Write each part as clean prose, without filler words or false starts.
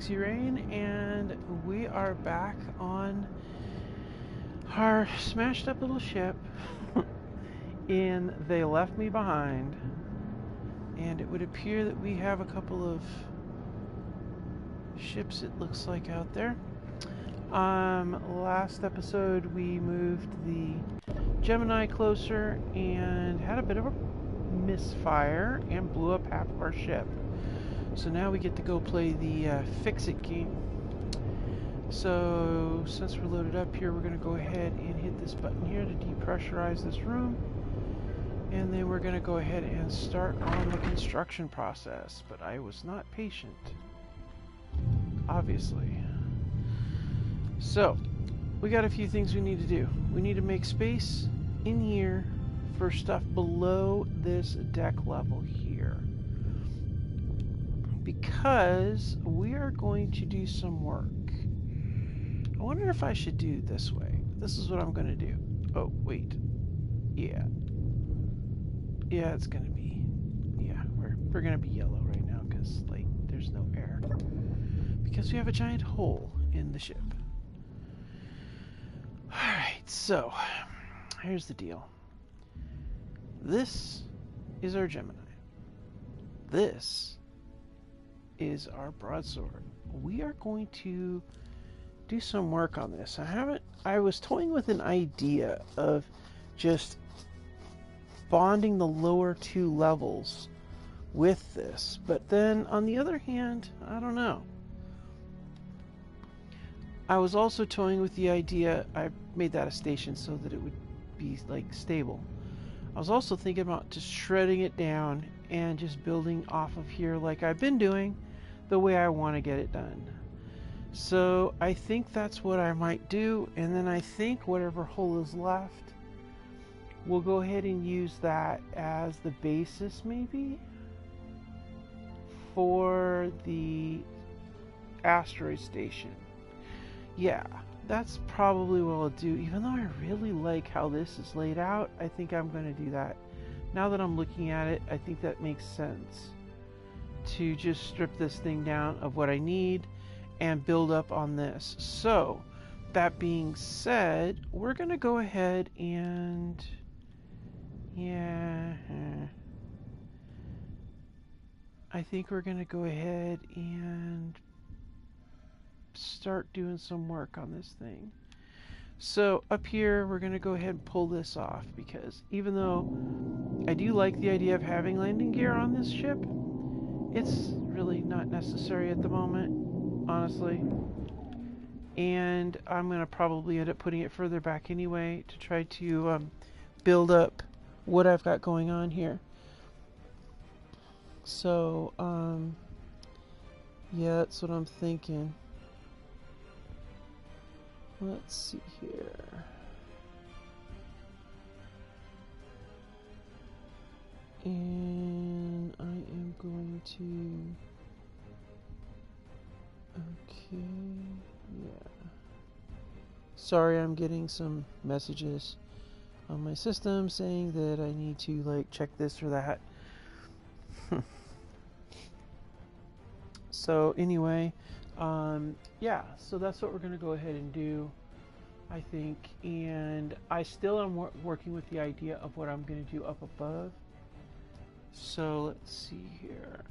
Pixie Rain, and we are back on our smashed up little ship in They Left Me Behind. And it would appear that we have a couple of ships, it looks like, out there. Last episode we moved the Gemini closer and had a bit of a misfire and blew up half of our ship. So now we get to go play the Fix-It game. So since we're loaded up here, we're going to go ahead and hit this button here to depressurize this room. And then we're going to go ahead and start on the construction process. But I was not patient, obviously. So we got a few things we need to do. We need to make space in here for stuff below this deck level here, because we are going to do some work. I wonder if I should do it this way. This is what I'm going to do. Oh, wait. Yeah. Yeah, it's going to be... Yeah, we're going to be yellow right now because, like, there's no air. Because we have a giant hole in the ship. Alright, so, here's the deal. This is our Gemini. This is our broadsword. We are going to do some work on this. I was toying with an idea of just bonding the lower two levels with this, but then on the other hand, I don't know. I was also toying with the idea, I made that a station so that it would be like stable. I was also thinking about just shredding it down and just building off of here like I've been doing, the way I want to get it done. So I think that's what I might do, and then I think whatever hole is left, we'll go ahead and use that as the basis maybe for the asteroid station. Yeah, that's probably what I'll do. Even though I really like how this is laid out, I think I'm going to do that. Now that I'm looking at it, I think that makes sense to just strip this thing down of what I need and build up on this. So, that being said, we're going to go ahead and... Yeah... I think we're going to go ahead and start doing some work on this thing. So up here we're going to go ahead and pull this off, because even though I do like the idea of having landing gear on this ship, it's really not necessary at the moment, honestly. And I'm going to probably end up putting it further back anyway to try to build up what I've got going on here. So yeah, that's what I'm thinking. Let's see here. And I am going to... Okay, yeah. Sorry, I'm getting some messages on my system saying that I need to, like, check this or that. So anyway, yeah, so that's what we're going to go ahead and do, I think. And I still am working with the idea of what I'm going to do up above. So let's see here.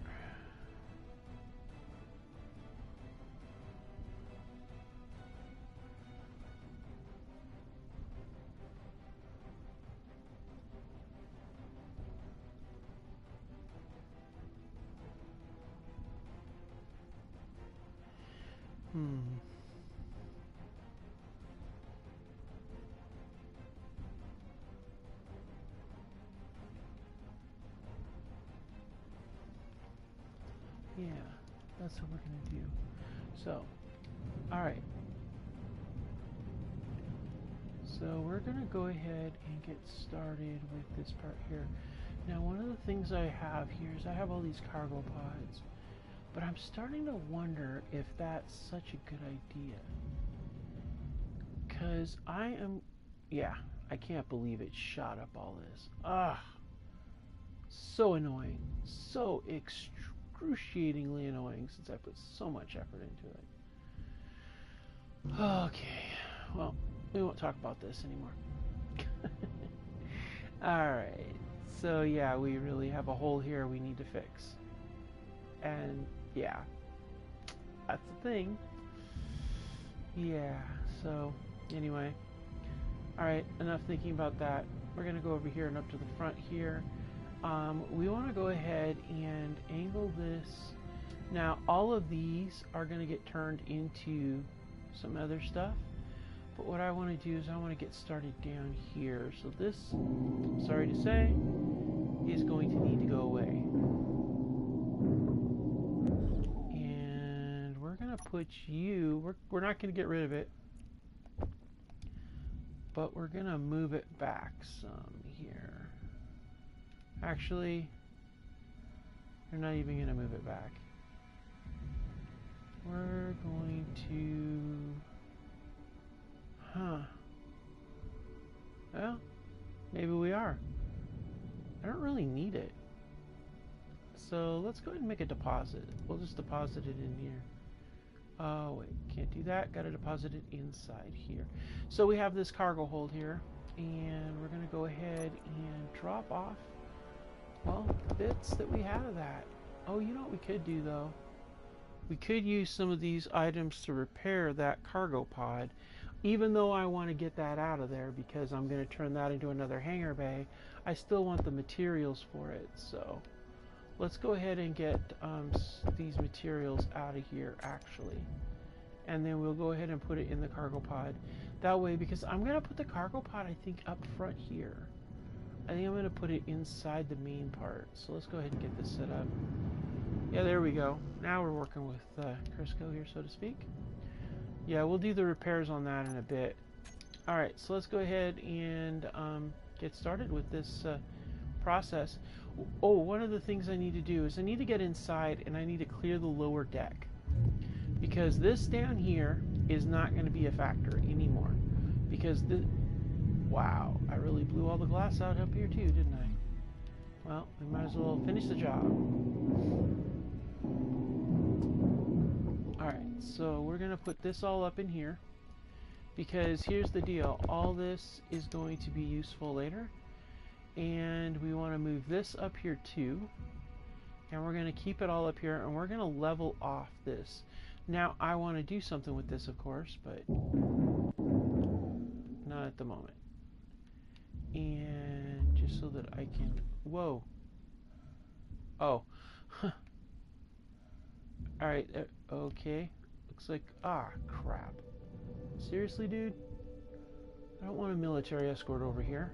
Yeah, that's what we're going to do. So, alright. So we're going to go ahead and get started with this part here. Now, one of the things I have here is I have all these cargo pods. But I'm starting to wonder if that's such a good idea. Because I am... Yeah, I can't believe it shot up all this. Ugh. So annoying. So excruciatingly annoying since I put so much effort into it. Okay, well, we won't talk about this anymore. Alright, so yeah, we really have a hole here we need to fix. And yeah, that's the thing. Yeah, so anyway. Alright, enough thinking about that. We're going to go over here and up to the front here. We want to go ahead and angle this. Now, all of these are going to get turned into some other stuff. But what I want to do is I want to get started down here. So this, sorry to say, is going to need to go away. And we're going to put you, we're not going to get rid of it, but we're going to move it back some here. Actually, we're not even going to move it back. We're going to... Well, maybe we are. I don't really need it. So let's go ahead and make a deposit. We'll just deposit it in here. Oh, wait, can't do that. Got to deposit it inside here. So we have this cargo hold here, and we're going to go ahead and drop off, well, bits that we have of that. Oh, you know what we could do, though? We could use some of these items to repair that cargo pod, even though I want to get that out of there because I'm going to turn that into another hangar bay. I still want the materials for it, so let's go ahead and get these materials out of here, actually. And then we'll go ahead and put it in the cargo pod. That way, because I'm going to put the cargo pod, I think, up front here. I think I'm going to put it inside the main part. So let's go ahead and get this set up. Yeah, there we go. Now we're working with Crisco here, so to speak. Yeah, we'll do the repairs on that in a bit. Alright, so let's go ahead and get started with this process. Oh, one of the things I need to do is I need to get inside and I need to clear the lower deck. Because this down here is not going to be a factor anymore. Because the... Wow, I really blew all the glass out up here too, didn't I? Well, we might as well finish the job. Alright, so we're going to put this all up in here. Because here's the deal. All this is going to be useful later. And we want to move this up here too. And we're going to keep it all up here. And we're going to level off this. Now, I want to do something with this, of course, but not at the moment. And just so that I can... Whoa. Oh. Alright, okay. Looks like... Ah, crap. Seriously, dude? I don't want a military escort over here.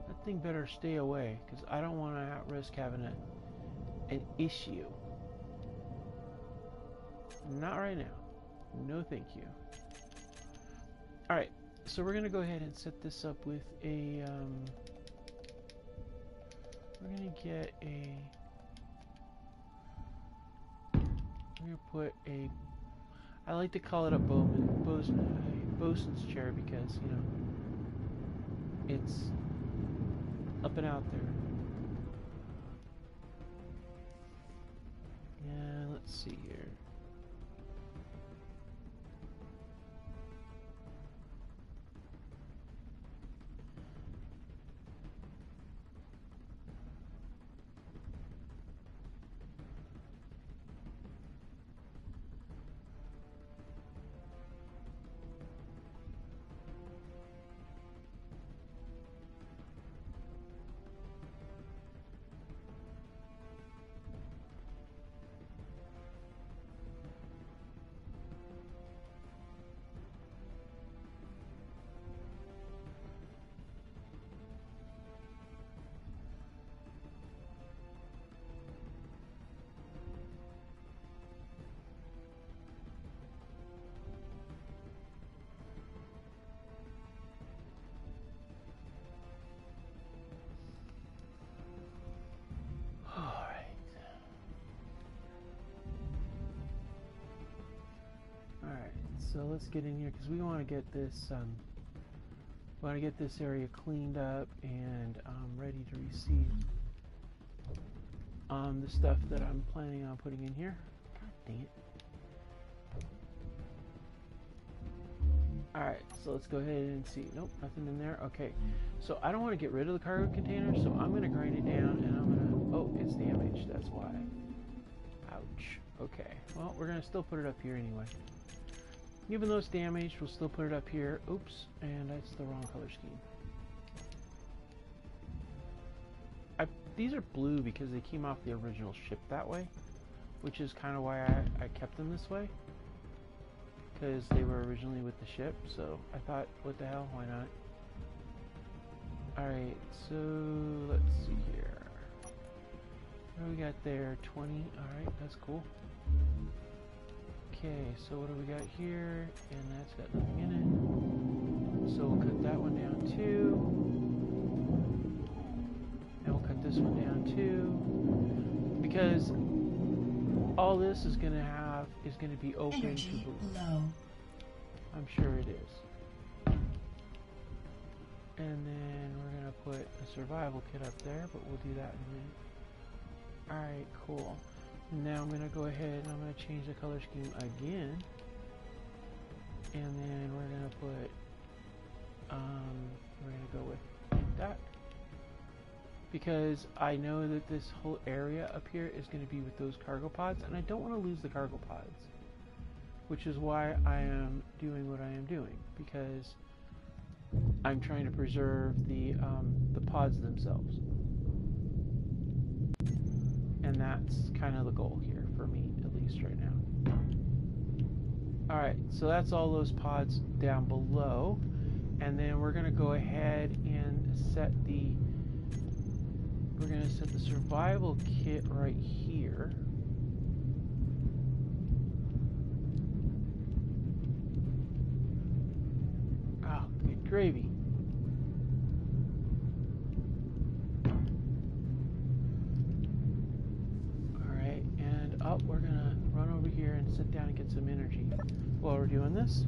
That thing better stay away, because I don't want to risk having an issue. Not right now. No thank you. Alright, so we're going to go ahead and set this up with a... we're going to get a... We're going to put a... I like to call it a bosun's chair because, you know, it's up and out there. Yeah, let's see here. So let's get in here because we want to get this area cleaned up and ready to receive. the stuff that I'm planning on putting in here. God dang it. Alright, so let's go ahead and see. Nope, nothing in there. Okay, so I don't want to get rid of the cargo container, so I'm going to grind it down and I'm going to... Oh, it's damaged, that's why. Ouch. Okay, well, we're going to still put it up here anyway. Even though it's damaged, we'll still put it up here. Oops, and that's the wrong color scheme. These are blue because they came off the original ship that way, which is kind of why I kept them this way. Because they were originally with the ship, so I thought, what the hell, why not? Alright, so let's see here. What do we got there? 20, alright, that's cool. Okay, so what do we got here? And that's got nothing in it. So we'll cut that one down too. And we'll cut this one down too. Because all this is going to have is going to be open Energy to low. I'm sure it is. And then we're going to put a survival kit up there, but we'll do that in a minute. Alright, cool. Now I'm going to go ahead and I'm going to change the color scheme again. And then we're going to put, we're going to go with that. Because I know that this whole area up here is going to be with those cargo pods, and I don't want to lose the cargo pods. Which is why I am doing what I am doing, because I'm trying to preserve the pods themselves. And that's kind of the goal here, for me, at least right now. Alright, so that's all those pods down below. And then we're going to go ahead and set the... We're going to set the survival kit right here. Oh, good gravy. Alright, and we're going to run over here and sit down and get some energy while we're doing this.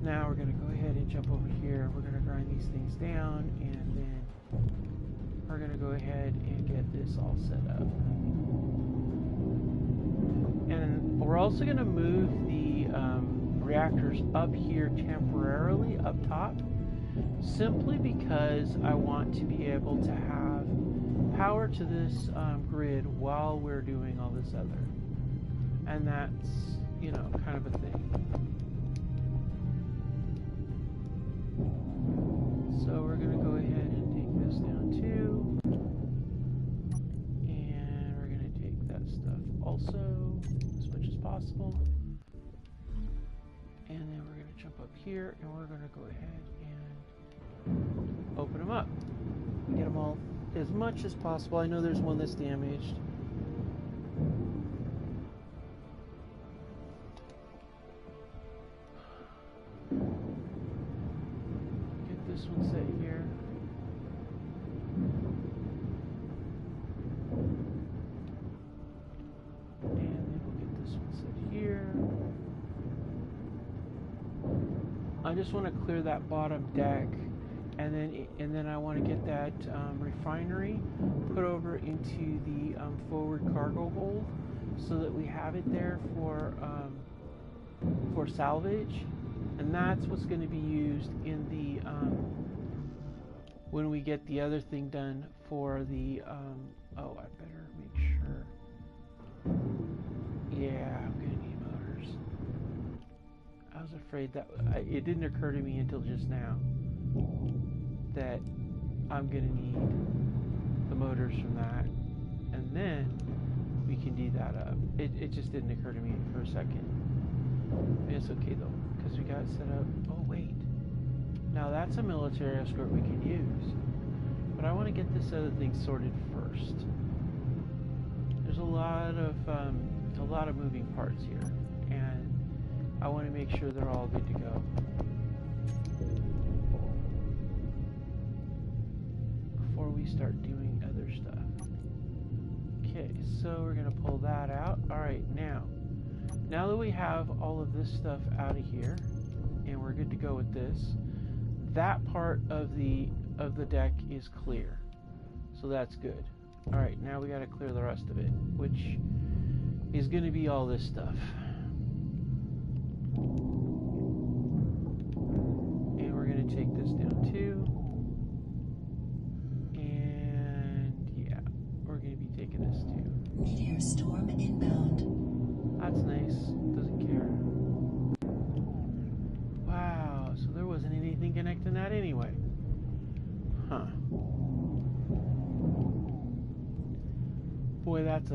Now we're going to go ahead and jump over here. We're going to grind these things down, and then we're going to go ahead and get this all set up. And we're also going to move the reactors up here temporarily, up top, simply because I want to be able to have power to this grid while we're doing all this other. And that's, you know, kind of a thing. So we're going to go ahead and take this down too. And we're going to take that stuff also, as much as possible. And then we're going to jump up here and we're going to go ahead and open them up. Get them all as much as possible. I know there's one that's damaged. This one set here. And then we'll get this one set here. I just want to clear that bottom deck, and then I want to get that refinery put over into the forward cargo hold, so that we have it there for salvage. And that's what's going to be used in the when we get the other thing done for the oh, I better make sure. Yeah, I'm going to need motors. I was afraid that it didn't occur to me until just now that I'm gonna need the motors from that, and then we can do that up. It just didn't occur to me for a second. It's okay though, because we got it set up. Oh wait, now that's a military escort we can use, but I want to get this other thing sorted first. There's a lot of moving parts here, and I want to make sure they're all good to go before we start doing other stuff. Okay, so we're gonna pull that out. All right, now that we have all of this stuff out of here, and we're good to go with this, that part of the deck is clear, so that's good. All right, now we got to clear the rest of it, which is going to be all this stuff. And we're going to take this down too. And yeah, we're going to be taking this too. Meteor storm inbound. That's nice. Doesn't care. Wow, so there wasn't anything connecting that anyway. Huh. Boy, that's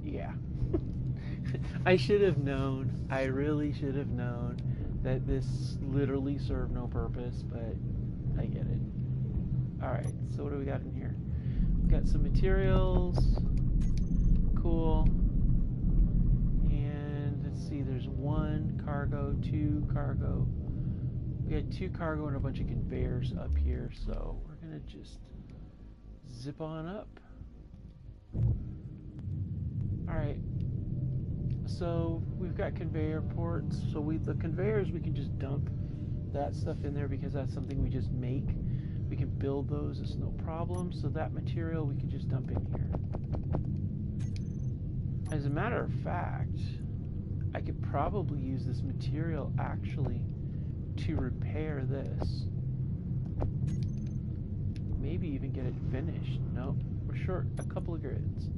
yeah. I should have known. I really should have known that this literally served no purpose, but I get it. Alright, so what do we got in here? We've got some materials. Cool. And let's see, there's 1 cargo, 2 cargo. We got 2 cargo and a bunch of conveyors up here, so we're gonna just zip on up. Alright, so we've got conveyor ports, so the conveyors, we can just dump that stuff in there because that's something we just make. We can build those, it's no problem, so that material we can just dump in here. As a matter of fact, I could probably use this material actually to repair this. Maybe even get it finished. Nope, we're short a couple of grids.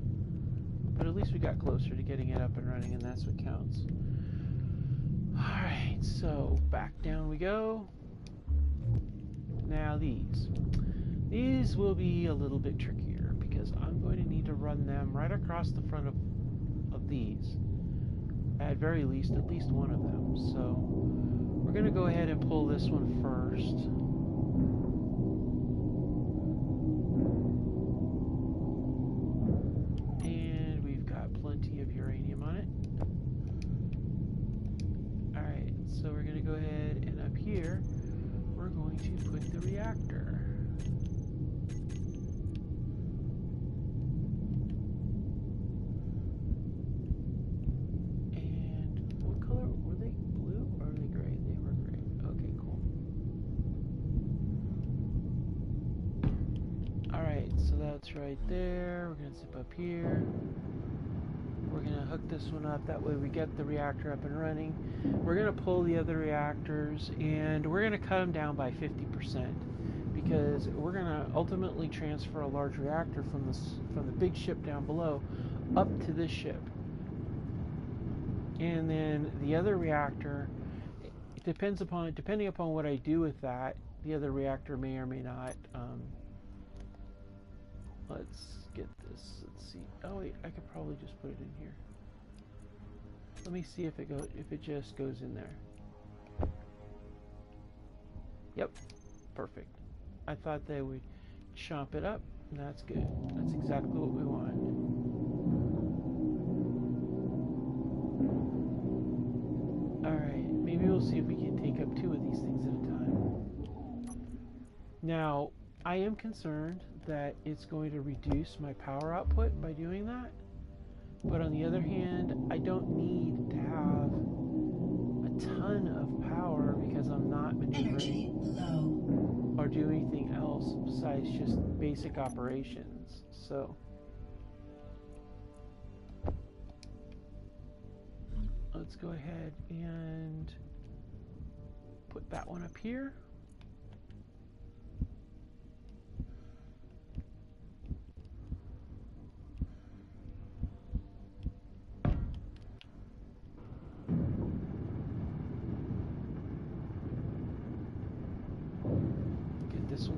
But at least we got closer to getting it up and running, and that's what counts. Alright, so back down we go. Now these will be a little bit trickier because I'm going to need to run them right across the front of these. At very least, at least one of them. So we're going to go ahead and pull this one first. And we've got plenty of uranium on it. Alright, so we're going to go ahead and up here, we're going to put the reactor. That's right there. We're going to zip up here. We're going to hook this one up. That way we get the reactor up and running. We're going to pull the other reactors and we're going to cut them down by 50% because we're going to ultimately transfer a large reactor from the big ship down below up to this ship. And then the other reactor, depending upon what I do with that, the other reactor may or may not let's get this. Let's see. Oh wait, I could probably just put it in here. Let me see if it just goes in there. Yep, perfect. I thought they would chomp it up. That's good. That's exactly what we want. All right, maybe we'll see if we can take up 2 of these things at a time. Now, I am concerned that it's going to reduce my power output by doing that. But on the other hand, I don't need to have a ton of power because I'm not maneuvering or do anything else besides just basic operations. So let's go ahead and put that one up here.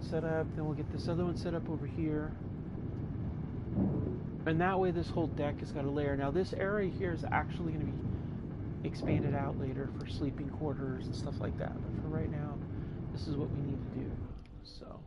set up, then we'll get this other one set up over here. And that way this whole deck has got a layer. Now this area here is actually going to be expanded out later for sleeping quarters and stuff like that. But for right now, this is what we need to do. So.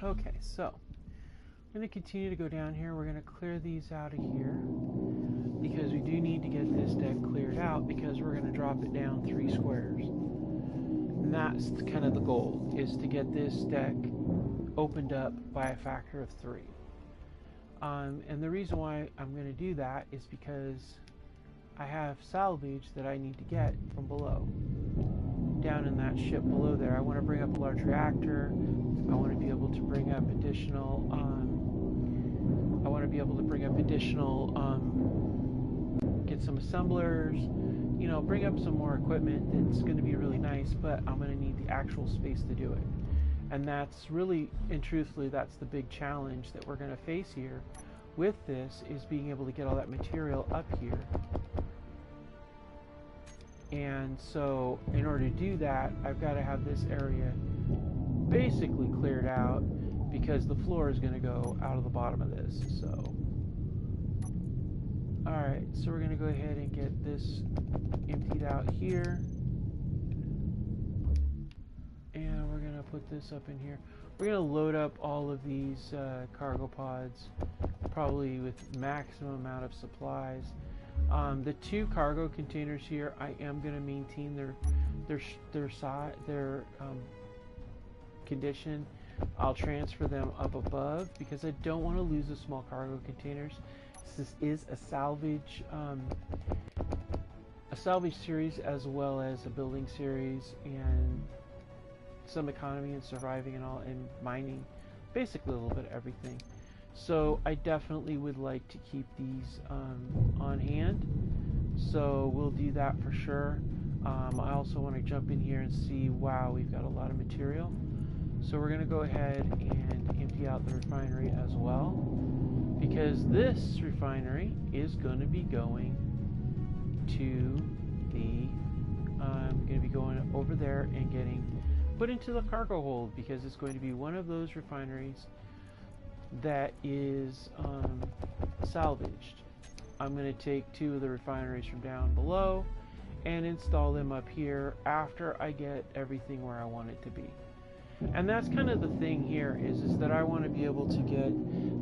Okay, so I'm going to continue to go down here. We're going to clear these out of here because we do need to get this deck cleared out because we're going to drop it down 3 squares. And that's kind of the goal, is to get this deck opened up by a factor of 3. And the reason why I'm going to do that is because I have salvage that I need to get from below. Down in that ship below there, I want to bring up a large reactor. I want to be able to bring up additional. Get some assemblers. You know, bring up some more equipment that's going to be really nice. But I'm going to need the actual space to do it. And that's really, and truthfully, that's the big challenge that we're going to face here with this, is being able to get all that material up here. And so in order to do that, I've got to have this area basically cleared out because the floor is going to go out of the bottom of this. So Alright, so we're going to go ahead and get this emptied out here. And we're going to put this up in here. We're going to load up all of these cargo pods, probably with maximum amount of supplies. The 2 cargo containers here, I am going to maintain their condition. I'll transfer them up above because I don't want to lose the small cargo containers. This is a salvage series as well as a building series and some economy and surviving and all and mining, basically a little bit of everything. So I definitely would like to keep these on hand. So we'll do that for sure. I also want to jump in here and see, wow, we've got a lot of material. So we're going to go ahead and empty out the refinery as well, because this refinery is going to be going to the, going to be going over there and getting put into the cargo hold, because it's going to be one of those refineries that is salvaged. I'm going to take 2 of the refineries from down below and install them up here after I get everything where I want it to be. And that's kind of the thing here is that I want to be able to get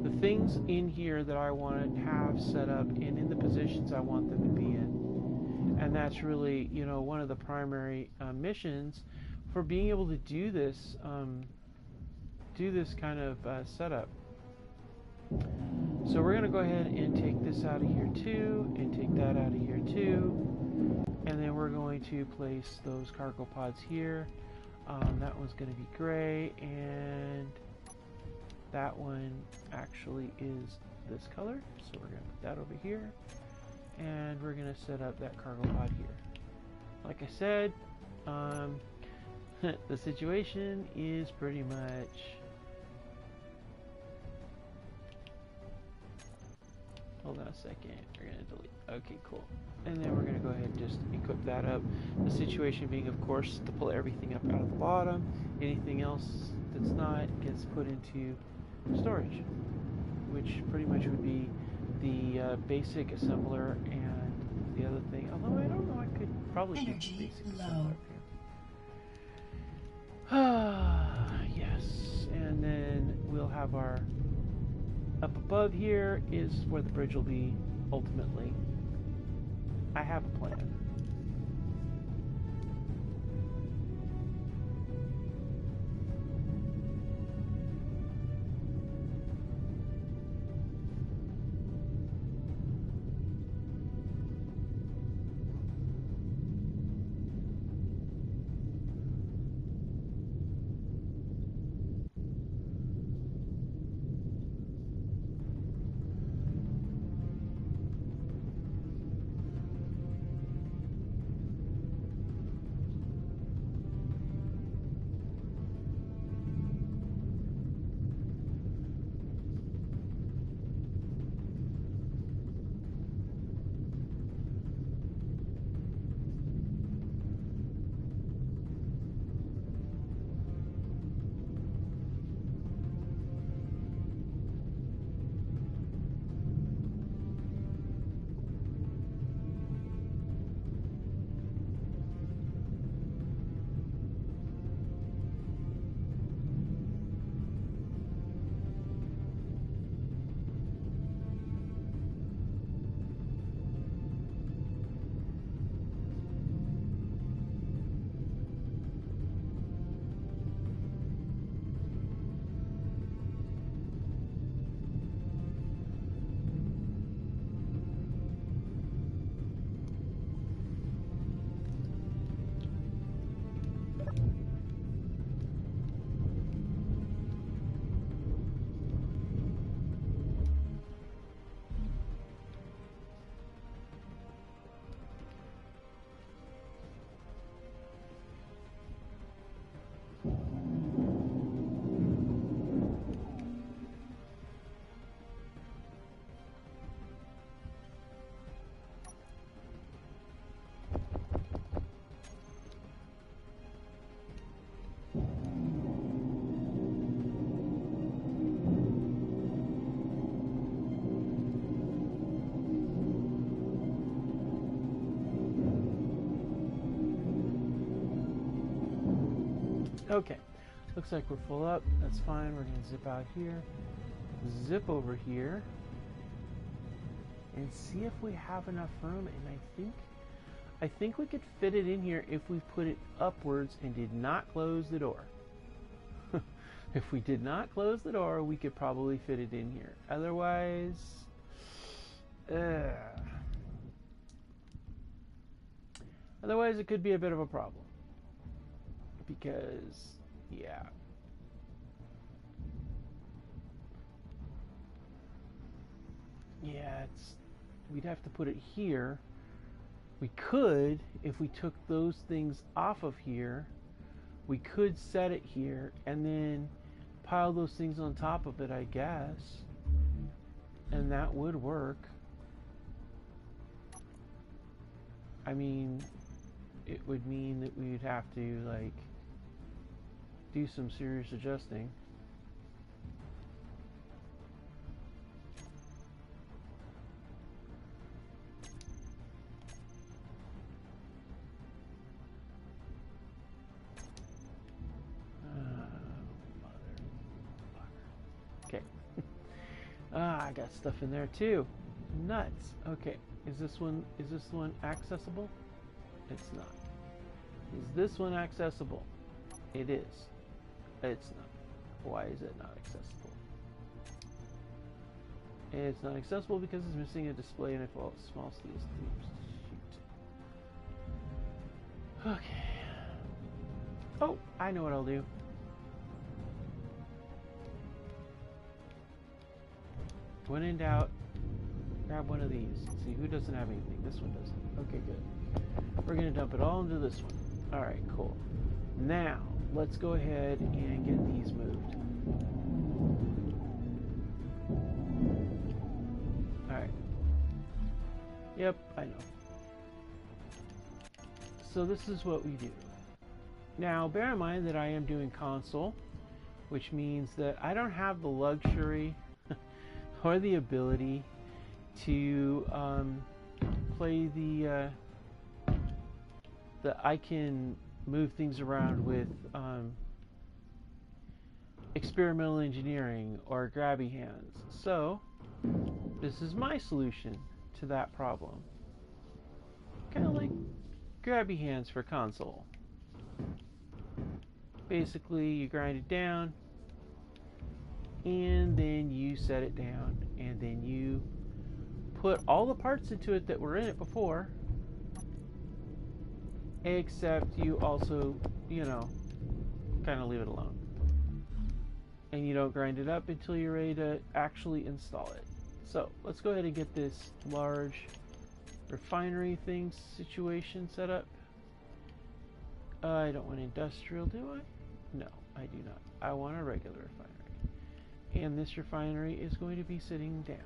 the things in here that I want to have set up and in the positions I want them to be in. And that's really, you know, one of the primary missions for being able to do this kind of setup. So we're going to go ahead and take this out of here too, and take that out of here too, and then we're going to place those cargo pods here. That one's going to be gray, and that one actually is this color, so we're going to put that over here, and we're going to set up that cargo pod here. Like I said, the situation is pretty much... Hold on a second, we're going to delete. Okay, cool. And then we're going to go ahead and just equip that up. The situation being, of course, to pull everything up out of the bottom. Anything else that's not gets put into storage, which pretty much would be the basic assembler and the other thing. Although I don't know, I could probably keep the basic assembler up here. Yes, and then we'll have our... Up above here is where the bridge will be ultimately. I have a plan. Okay, looks like we're full up. That's fine. We're going to zip out here, zip over here, and see if we have enough room. And I think we could fit it in here if we put it upwards and did not close the door. If we did not close the door, we could probably fit it in here. Otherwise, it could be a bit of a problem. Because, yeah. Yeah, we'd have to put it here. We could, if we took those things off of here, we could set it here and then pile those things on top of it, I guess. And that would work. I mean, it would mean that we would have to, like, do some serious adjusting. Okay. I got stuff in there too. Nuts. Okay. Is this one accessible? It's not. Is this one accessible? It is. It's not. Why is it not accessible? It's not accessible because it's missing a display and a small steel tubes. Shoot. Okay. Oh, I know what I'll do. When in doubt, grab one of these. See who doesn't have anything. This one doesn't. Okay, good. We're going to dump it all into this one. Alright, cool. Now, let's go ahead and get these moved. Alright. Yep, I know. So this is what we do. Now, bear in mind that I am doing console, which means that I don't have the luxury or the ability to play the I can move things around with experimental engineering or grabby hands. So this is my solution to that problem. Kind of like grabby hands for console. Basically, you grind it down, and then you set it down, and then you put all the parts into it that were in it before, except you also, you know, kind of leave it alone. And you don't grind it up until you're ready to actually install it. So, let's go ahead and get this large refinery thing situation set up. I don't want industrial, do I? No, I do not. I want a regular refinery. And this refinery is going to be sitting down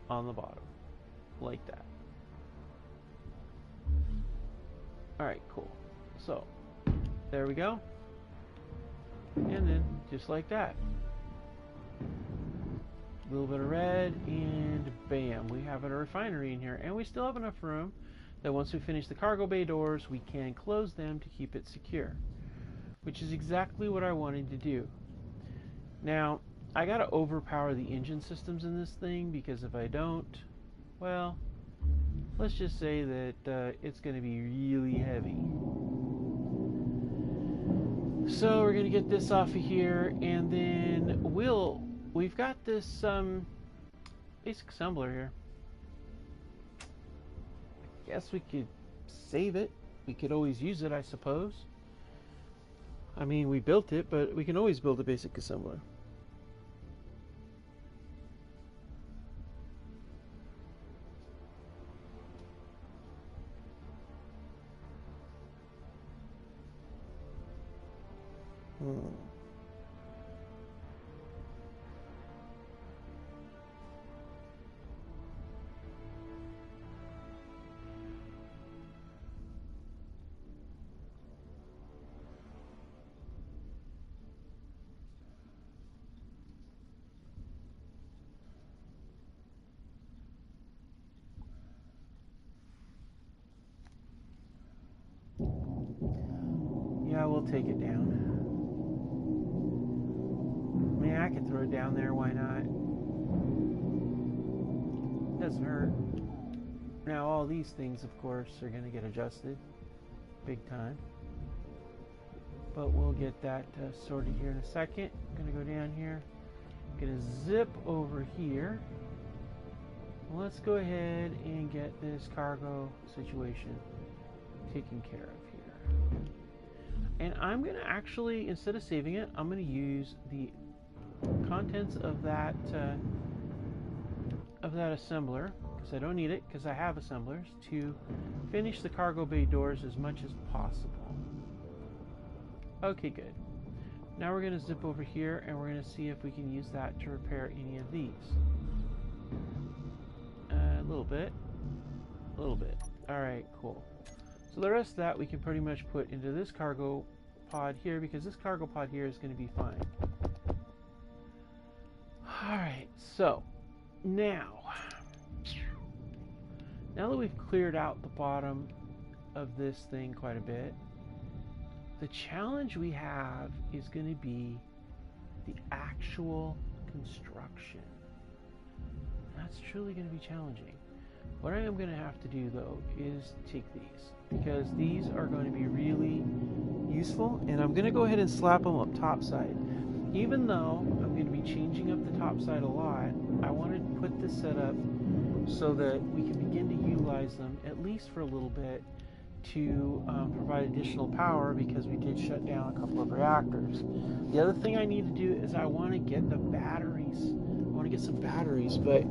on the bottom, like that. Alright, cool. So, there we go. And then, just like that. A little bit of red, and bam, we have a refinery in here. And we still have enough room that once we finish the cargo bay doors, we can close them to keep it secure. Which is exactly what I wanted to do. Now, I gotta overpower the engine systems in this thing, because if I don't, well, let's just say that it's going to be really heavy. So we're going to get this off of here, and then we've got this basic assembler here. I guess we could save it. We could always use it, I suppose. I mean, we built it, but we can always build a basic assembler. we'll take it down. I mean, I could throw it down there, why not? Doesn't hurt. Now, all these things, of course, are going to get adjusted big time. But we'll get that sorted here in a second. I'm going to go down here. I'm going to zip over here. Let's go ahead and get this cargo situation taken care of here. And I'm going to actually, instead of saving it, I'm going to use the contents of that assembler, because I don't need it, because I have assemblers, to finish the cargo bay doors as much as possible. Okay, good. Now we're going to zip over here, and we're going to see if we can use that to repair any of these. A little bit. Alright, cool. So the rest of that we can pretty much put into this cargo pod here, because this cargo pod here is going to be fine. Alright, so now that we've cleared out the bottom of this thing quite a bit, the challenge we have is going to be the actual construction. That's truly going to be challenging. What I am going to have to do, though, is take these, because these are going to be really useful, and I'm going to go ahead and slap them up topside. Even though I'm going to be changing up the topside a lot, I wanted to put this set up so that we can begin to utilize them, at least for a little bit, to provide additional power, because we did shut down a couple of reactors. The other thing I need to do is I want to get the batteries. I want to get some batteries, but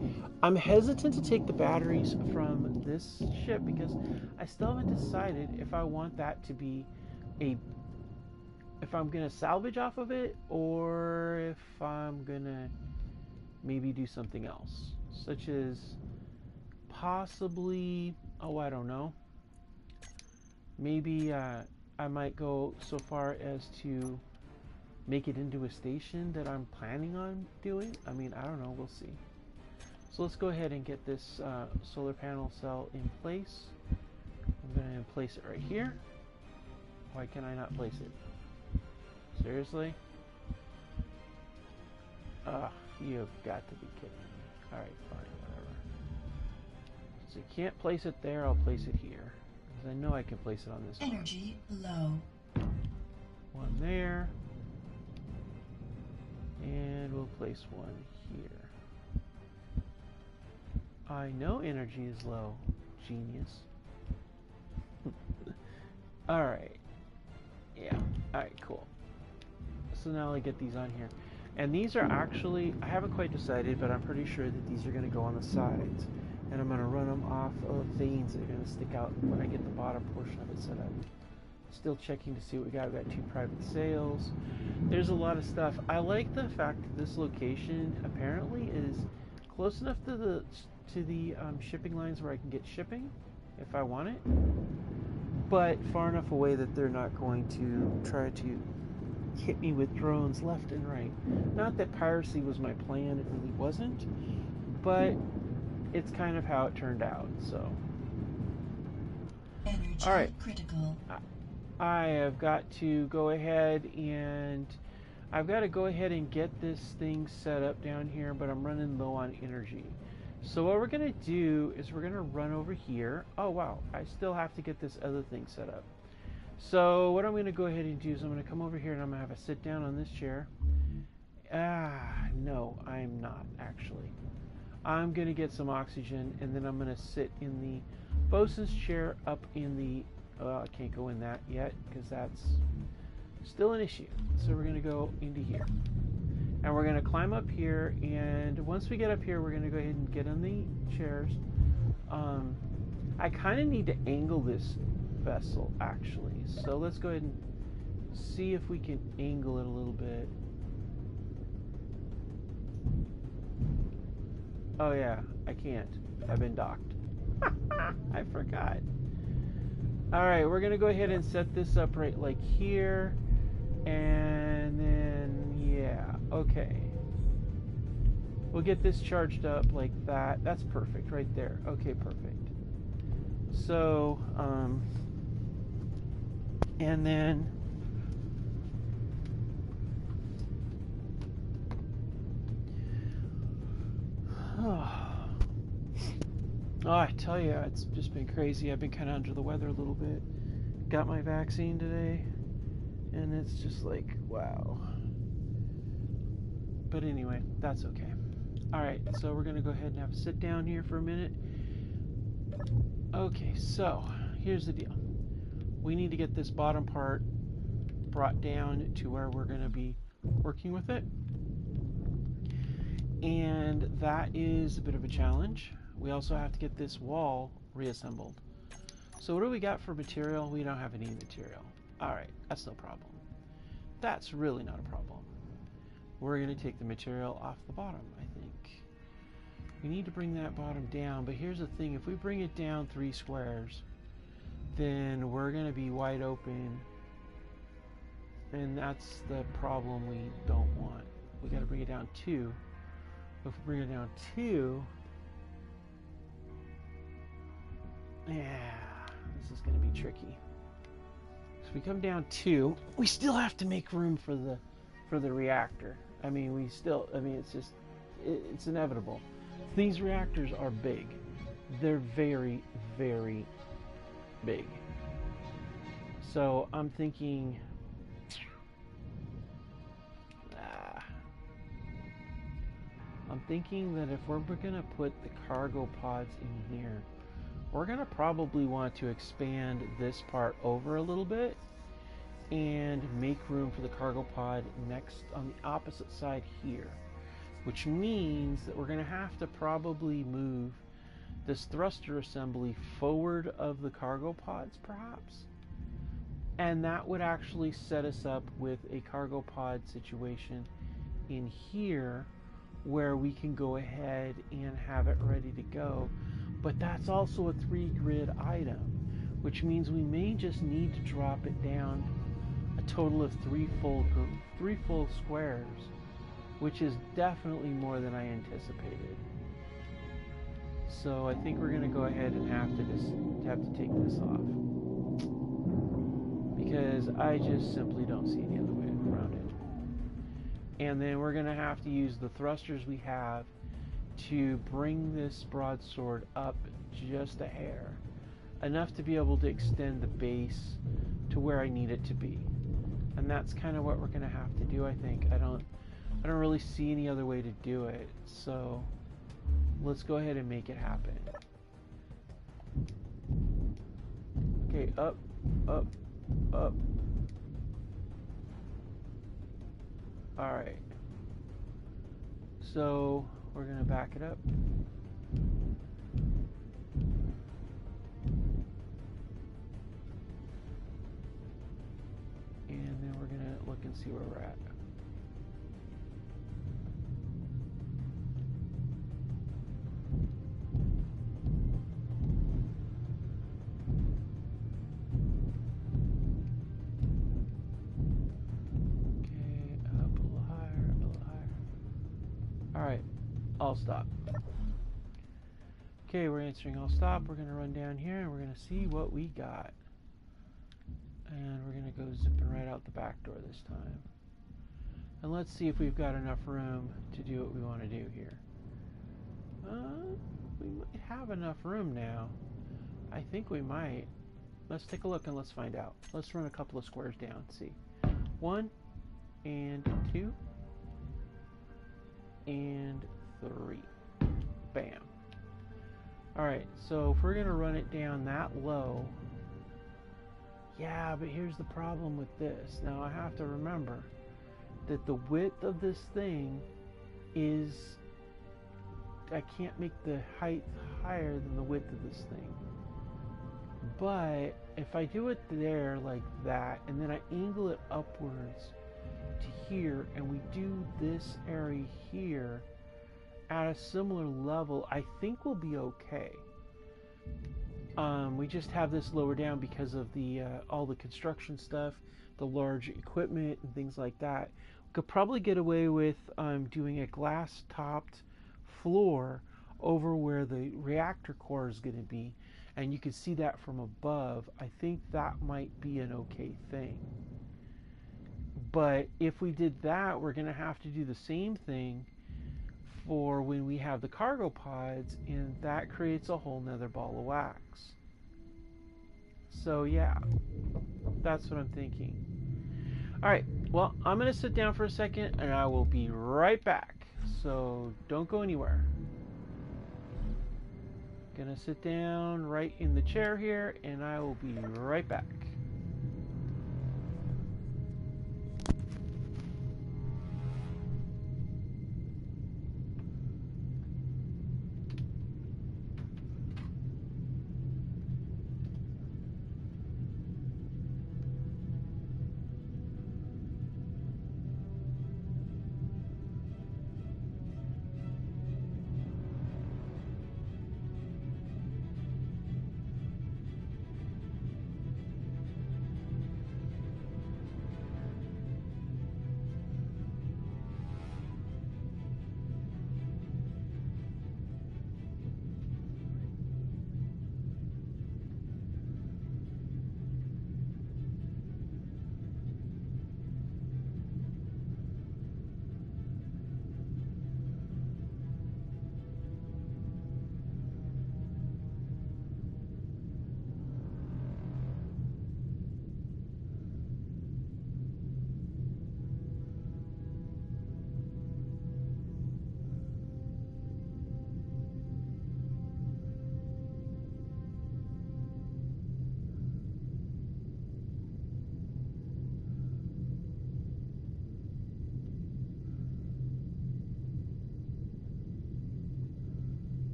I'm hesitant to take the batteries from this ship because I still haven't decided if I want that to be if I'm going to salvage off of it, or if I'm going to maybe do something else, such as possibly, I don't know. Maybe I might go so far as to make it into a station that I'm planning on doing. I mean, I don't know. We'll see. So let's go ahead and get this solar panel cell in place. I'm going to place it right here. Why can I not place it? Seriously? You've got to be kidding me. Alright, fine, whatever. So you can't place it there, I'll place it here. Because I know I can place it on this one. Energy low. One there. And we'll place one here. I know energy is low. Genius. Alright. Yeah. Alright, cool. So now I get these on here. And these are actually, I haven't quite decided, but I'm pretty sure that these are going to go on the sides. And I'm going to run them off of vanes that are going to stick out when I get the bottom portion of it set up. Still checking to see what we got. We got 2 private sales. There's a lot of stuff. I like the fact that this location apparently is close enough to the shipping lines where I can get shipping if I want it, but far enough away that they're not going to try to hit me with drones left and right. Not that piracy was my plan, it really wasn't, but it's kind of how it turned out. So Energy all right, critical. I have got to go ahead and get this thing set up down here, but I'm running low on energy. So what we're going to do is we're going to run over here. Oh wow, I still have to get this other thing set up. So what I'm going to go ahead and do is I'm going to come over here and I'm going to have a sit down on this chair. No, I'm not actually. I'm going to get some oxygen, and then I'm going to sit in the bosun's chair up in the... I can't go in that yet because that's still an issue. So we're going to go into here. And we're going to climb up here, and once we get up here, we're going to go ahead and get on the chairs. I kind of need to angle this vessel, actually. So let's go ahead and see if we can angle it a little bit. Oh yeah, I can't. I've been docked. I forgot. Alright, we're going to go ahead and set this up right like here. And then, yeah, okay. We'll get this charged up like that. That's perfect right there. Okay, perfect. So, and then Oh, I tell you, it's just been crazy. I've been kind of under the weather a little bit. Got my vaccine today, and it's just like, wow. But anyway, that's okay. All right, so we're going to go ahead and have a sit down here for a minute. Okay, so here's the deal. We need to get this bottom part brought down to where we're going to be working with it. And that is a bit of a challenge. We also have to get this wall reassembled. So what do we got for material? We don't have any material. All right, that's no problem. That's really not a problem. We're going to take the material off the bottom, I think. We need to bring that bottom down, but here's the thing. If we bring it down 3 squares, then we're going to be wide open, and that's the problem we don't want. We got to bring it down 2. If we bring it down 2, yeah, this is going to be tricky. So if we come down 2, we still have to make room for the reactor. I mean, it's just, it's inevitable. These reactors are big. They're very, very big. So I'm thinking, that if we're going to put the cargo pods in here, we're going to probably want to expand this part over a little bit and make room for the cargo pod next on the opposite side here, which means that we're going to have to probably move this thruster assembly forward of the cargo pods perhaps, and that would actually set us up with a cargo pod situation in here where we can go ahead and have it ready to go. But that's also a 3 grid item, which means we may just need to drop it down a total of 3 full squares, which is definitely more than I anticipated. So I think we're going to go ahead and have to take this off, because I just simply don't see any other way around it. And then we're going to have to use the thrusters we have to bring this broadsword up just a hair, enough to be able to extend the base to where I need it to be. And that's kind of what we're going to have to do, I think. I don't really see any other way to do it. So let's go ahead and make it happen. Okay, up, up, up. All right. So we're going to back it up. And then we're going to look and see where we're at. Alright, all stop. Okay, we're answering all stop. We're going to run down here and we're going to see what we got. And we're going to go zipping right out the back door this time. And let's see if we've got enough room to do what we want to do here. We might have enough room now. I think we might. Let's take a look and let's find out. Let's run a couple of squares down. See. 1 and 2 and 3. Bam. Alright, so if we're going to run it down that low, yeah, but here's the problem with this. Now I have to remember that the width of this thing is, I can't make the height higher than the width of this thing. But if I do it there like that, and then I angle it upwards to here, and we do this area here at a similar level, I think we'll be okay. We just have this lower down because of the all the construction stuff, the large equipment and things like that. We could probably get away with doing a glass-topped floor over where the reactor core is going to be, and you can see that from above. I think that might be an okay thing. But if we did that, we're going to have to do the same thing for when we have the cargo pods, and that creates a whole nother ball of wax. So yeah, that's what I'm thinking. Alright, well, I'm going to sit down for a second and I will be right back. So don't go anywhere. Gonna sit down right in the chair here and I will be right back.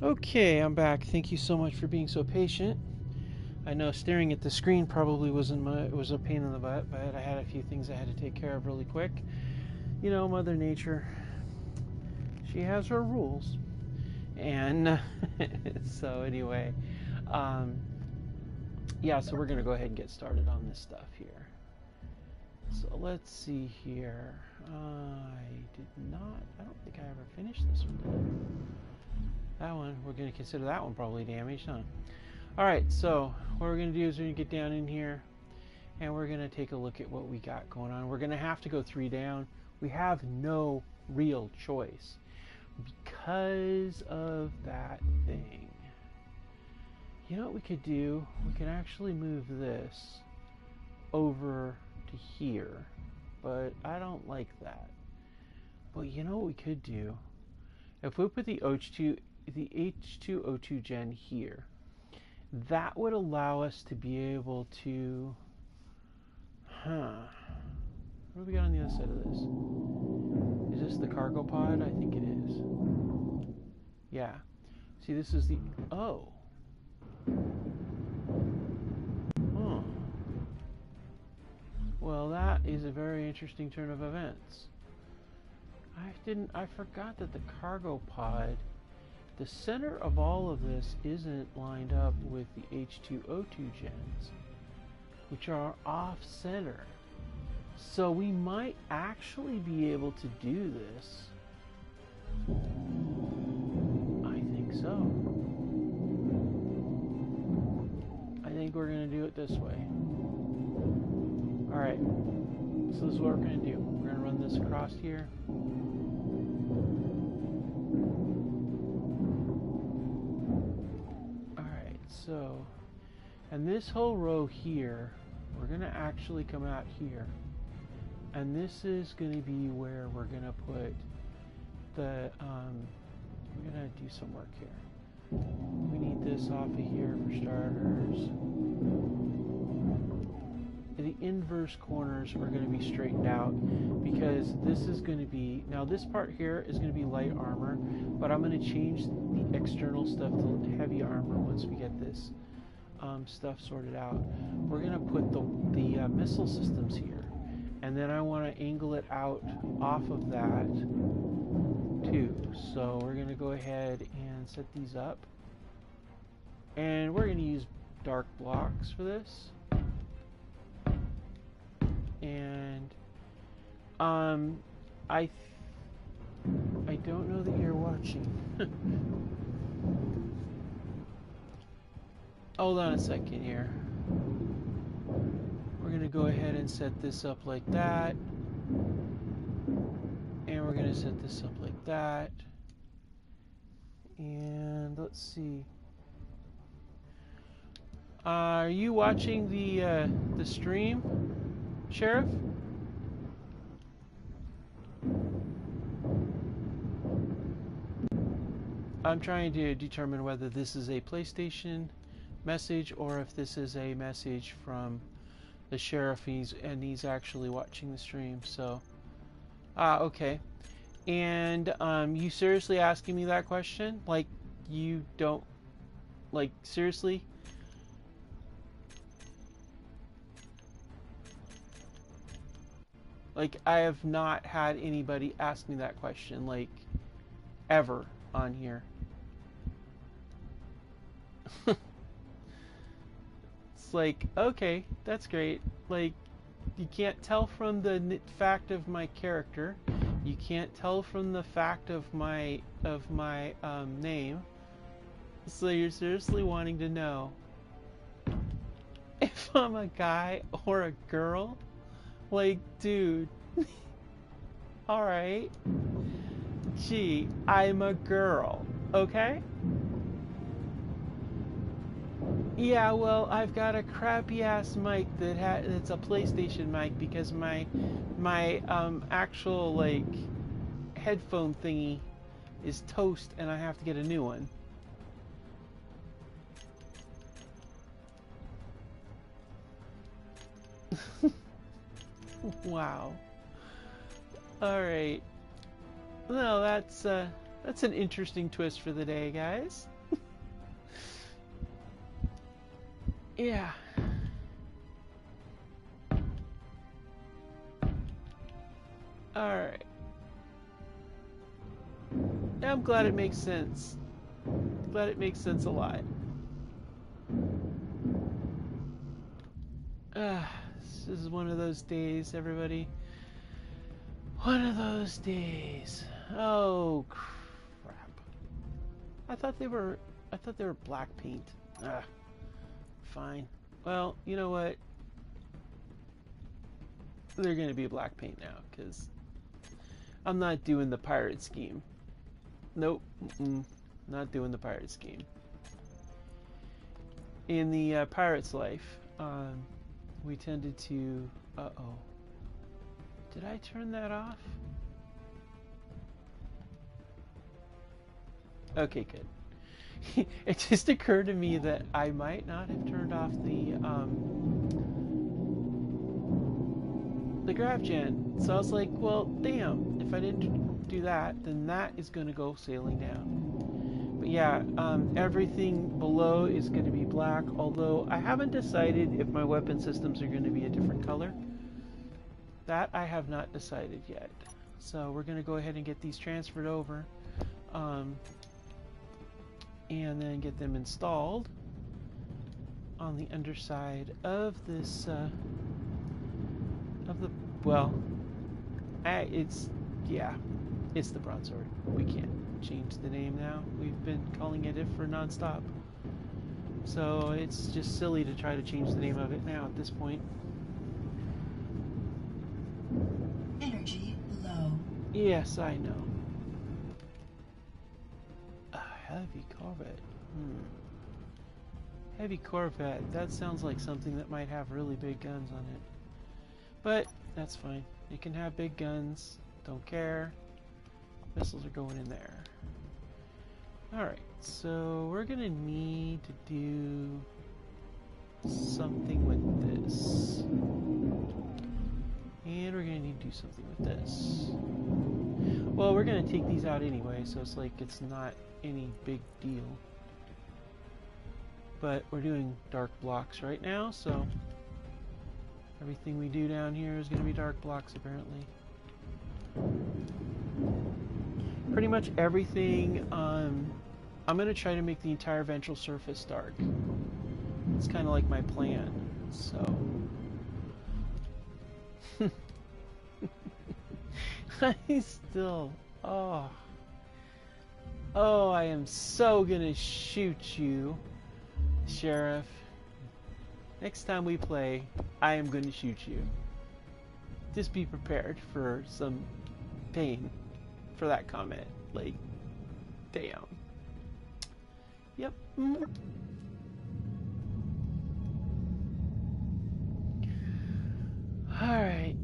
Okay, I'm back. Thank you so much for being so patient. I know staring at the screen probably was a pain in the butt, but I had a few things I had to take care of really quick. You know, Mother Nature, she has her rules. And so anyway, yeah, so we're going to go ahead and get started on this stuff here. So let's see here. I don't think I ever finished this one. That one, we're going to consider that one probably damaged, huh? Alright, so what we're going to do is we're going to get down in here and we're going to take a look at what we got going on. We're going to have to go 3 down. We have no real choice because of that thing. You know what we could do? We could actually move this over to here, but I don't like that. But you know what we could do? If we put the H2O2 gen here, that would allow us to be able to, what do we got on the other side of this? Is this the cargo pod? I think it is. Yeah. See, this is the, oh. Huh. Well, that is a very interesting turn of events. I forgot that the cargo pod, the center of all of this isn't lined up with the H2O2 gens, which are off center. So we might actually be able to do this. I think so. I think we're going to do it this way. Alright, so this is what we're going to do. We're going to run this across here. Alright, so, and this whole row here, we're going to actually come out here. And this is going to be where we're going to put the, we're going to do some work here. We need this off of here for starters. The inverse corners are going to be straightened out because this is going to be, now this part here is going to be light armor, but I'm going to change the external stuff to heavy armor once we get this stuff sorted out. We're going to put the missile systems here, and then I want to angle it out off of that too. So we're going to go ahead and set these up, and we're going to use dark blocks for this. And I don't know that you're watching. Hold on a second here. We're gonna go ahead and set this up like that, and we're gonna set this up like that, and let's see. Are you watching the stream, Sheriff? I'm trying to determine whether this is a PlayStation message or if this is a message from the sheriff and he's actually watching the stream. So, okay. And you seriously asking me that question? Like, you don't, like, seriously? Like, I have not had anybody ask me that question, like, ever on here. It's like, okay, that's great. Like, you can't tell from the fact of my character. You can't tell from the fact of my name. So you're seriously wanting to know if I'm a guy or a girl? Like, dude. Alright. Gee, I'm a girl. Okay? Yeah, well, I've got a crappy ass mic that's a PlayStation mic because my actual, like, headphone thingy is toast and I have to get a new one. Wow. Alright. Well, that's an interesting twist for the day, guys. Yeah. Alright. I'm glad it makes sense. Glad it makes sense a lot. This is one of those days, everybody. One of those days. Oh crap! I thought they were black paint. Fine. Well, you know what? They're gonna be black paint now because I'm not doing the pirate scheme. Nope. Not doing the pirate scheme. In the pirate's life, we tended to... Uh-oh. Did I turn that off? Okay, good. It just occurred to me that I might not have turned off the grav gen. So I was like, well, damn, if I didn't do that, then that is going to go sailing down. But yeah, everything below is going to be black, although I haven't decided if my weapon systems are going to be a different color. That I have not decided yet. So we're going to go ahead and get these transferred over, and then get them installed on the underside of this, it's the broadsword. We can't change the name now. We've been calling it for nonstop. So it's just silly to try to change the name of it now at this point. Energy low. Yes, I know. A heavy Corvette. Heavy Corvette. That sounds like something that might have really big guns on it. But that's fine. It can have big guns. Don't care. Missiles are going in there. Alright, so we're gonna need to do something with this. And we're gonna need to do something with this. Well, we're gonna take these out anyway, so it's like it's not any big deal. But we're doing dark blocks right now, so everything we do down here is gonna be dark blocks apparently. Pretty much everything, I'm going to try to make the entire ventral surface dark. It's kind of like my plan, so... I still... Oh, I am so going to shoot you, Sheriff. Next time we play, I am going to shoot you. Just be prepared for some pain for that comment. Like, damn. Yep. Alright.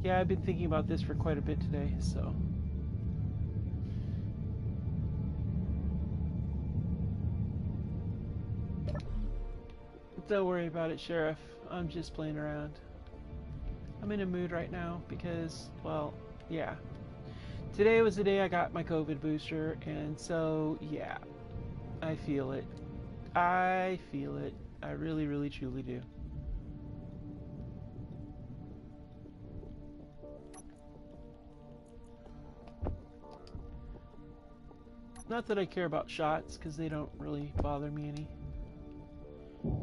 Yeah, I've been thinking about this for quite a bit today, so... Don't worry about it, Sheriff. I'm just playing around. I'm in a mood right now because, well, yeah. Today was the day I got my COVID booster, and so, yeah. I feel it. I feel it. I really, really, truly do. Not that I care about shots, because they don't really bother me any.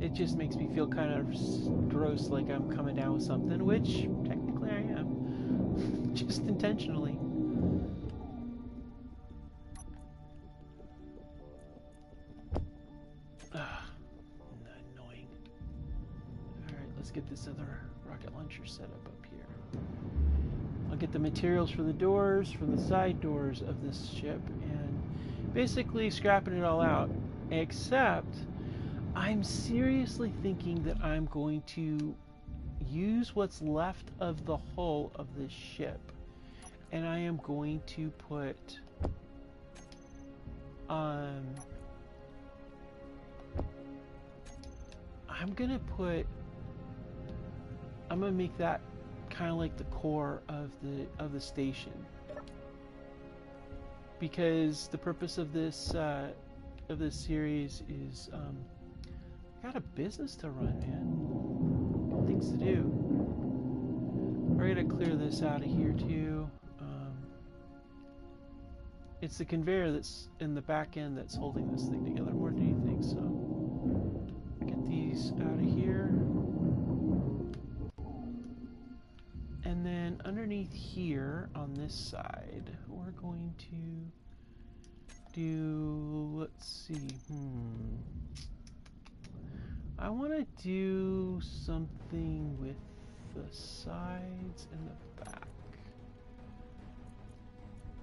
It just makes me feel kind of gross, like I'm coming down with something, which technically I am. Just intentionally. Annoying. Alright, let's get this other rocket launcher set up here. I'll get the materials for the doors, from the side doors of this ship, and basically scrapping it all out, except I'm seriously thinking that I'm going to use what's left of the hull of this ship, and I am going to put I'm gonna make that kind of like the core of the station, because the purpose of this series is got a business to run, man. Got things to do. We're gonna clear this out of here too. It's the conveyor that's in the back end that's holding this thing together more than anything, so get these out of here. And then underneath here on this side, we're going to do, let's see, I want to do something with the sides and the back.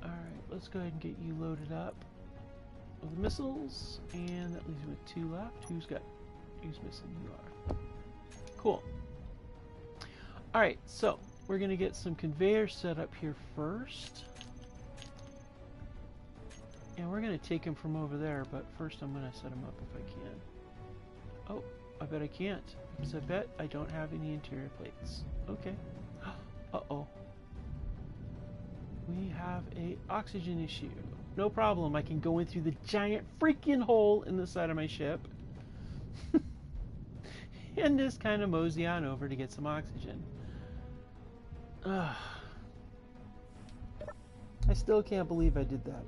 Alright, let's go ahead and get you loaded up with missiles, and that leaves me with 2 left. Who's missing? You are. Cool. Alright, so we're going to get some conveyors set up here first. And we're going to take them from over there, but first I'm going to set them up if I can. Oh, I bet I can't, because I bet I don't have any interior plates. Okay. Uh-oh. We have a oxygen issue. No problem, I can go in through the giant freaking hole in the side of my ship. And just kind of mosey on over to get some oxygen. I still can't believe I did that.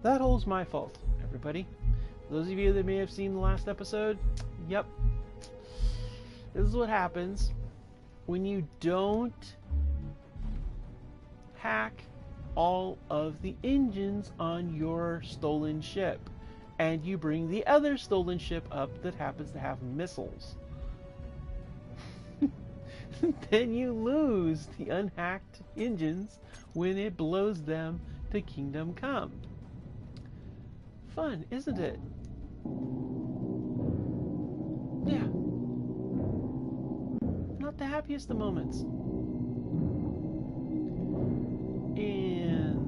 That hole's my fault, everybody. Those of you that may have seen the last episode, yep. This is what happens when you don't hack all of the engines on your stolen ship and you bring the other stolen ship up that happens to have missiles. Then you lose the unhacked engines when it blows them to Kingdom Come. Fun, isn't it? Yeah. Not the happiest of moments. And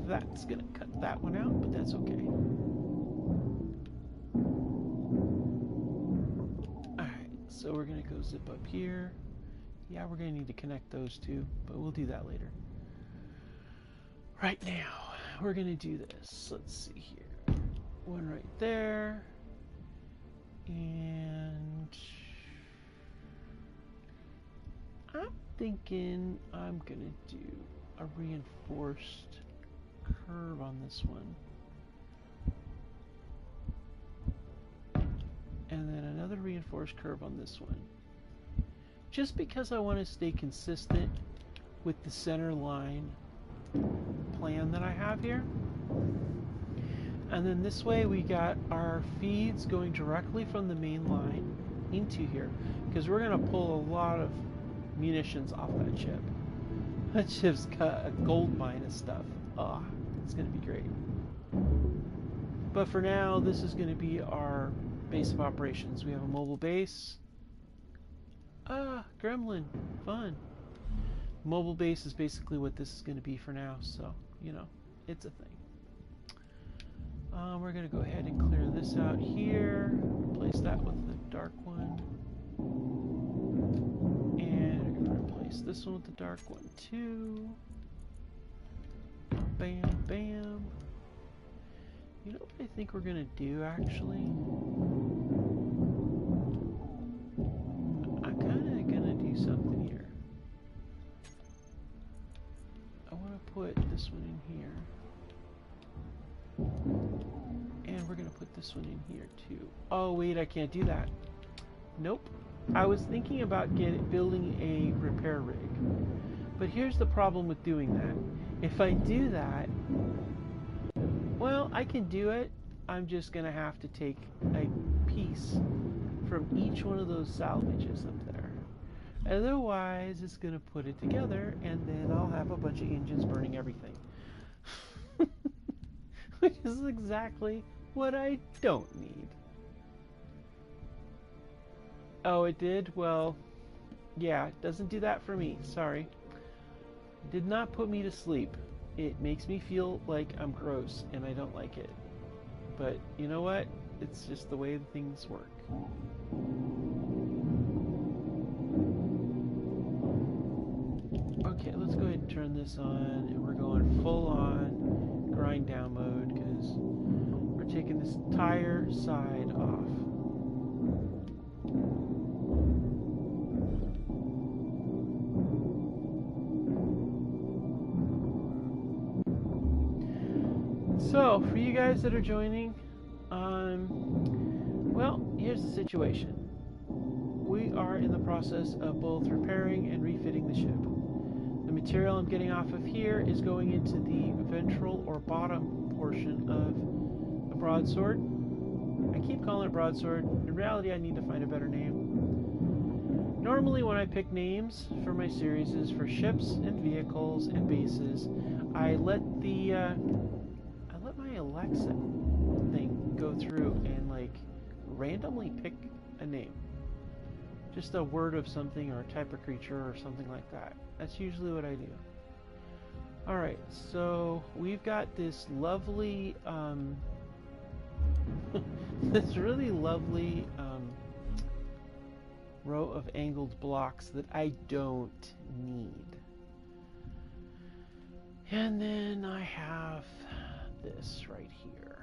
that's gonna cut that one out, but that's okay. Alright, so we're gonna go zip up here. Yeah, we're gonna need to connect those two, but we'll do that later. Right now, we're gonna do this. Let's see here. One right there. And I'm thinking I'm gonna do a reinforced curve on this one. And then another reinforced curve on this one. Just because I want to stay consistent with the center line plan that I have here. And then this way we got our feeds going directly from the main line into here, because we're going to pull a lot of munitions off that ship. That ship's got a gold mine of stuff. Ah, it's going to be great. But for now, this is going to be our base of operations. We have a mobile base. Ah, Gremlin, fun. Mobile base is basically what this is going to be for now, so, you know, it's a thing. We're going to go ahead and clear this out here, replace that with the dark one. And we're going to replace this one with the dark one too. Bam, bam. You know what I think we're going to do, actually? I'm kind of going to do something here. I want to put this one in here. And we're going to put this one in here too. Oh wait, I can't do that. Nope. I was thinking about building a repair rig. But here's the problem with doing that. If I do that, well, I can do it. I'm just going to have to take a piece from each one of those salvages up there. Otherwise, it's going to put it together, and then I'll have a bunch of engines burning everything. Which is exactly what I don't need. Oh, it did? Well, yeah, it doesn't do that for me. Sorry. It did not put me to sleep. It makes me feel like I'm gross, and I don't like it. But you know what? It's just the way things work. Okay, let's go ahead and turn this on, and we're going full on grind down mode, because we're taking this entire side off. So, for you guys that are joining, well, here's the situation. We are in the process of both repairing and refitting the ship. The material I'm getting off of here is going into the ventral or bottom portion of the broadsword. I keep calling it broadsword. In reality, I need to find a better name. Normally, when I pick names for my series is for ships and vehicles and bases, I let my Alexa thing go through and like randomly pick a name. Just a word of something or a type of creature or something like that. That's usually what I do. Alright, so we've got this lovely, this really lovely row of angled blocks that I don't need. And then I have this right here.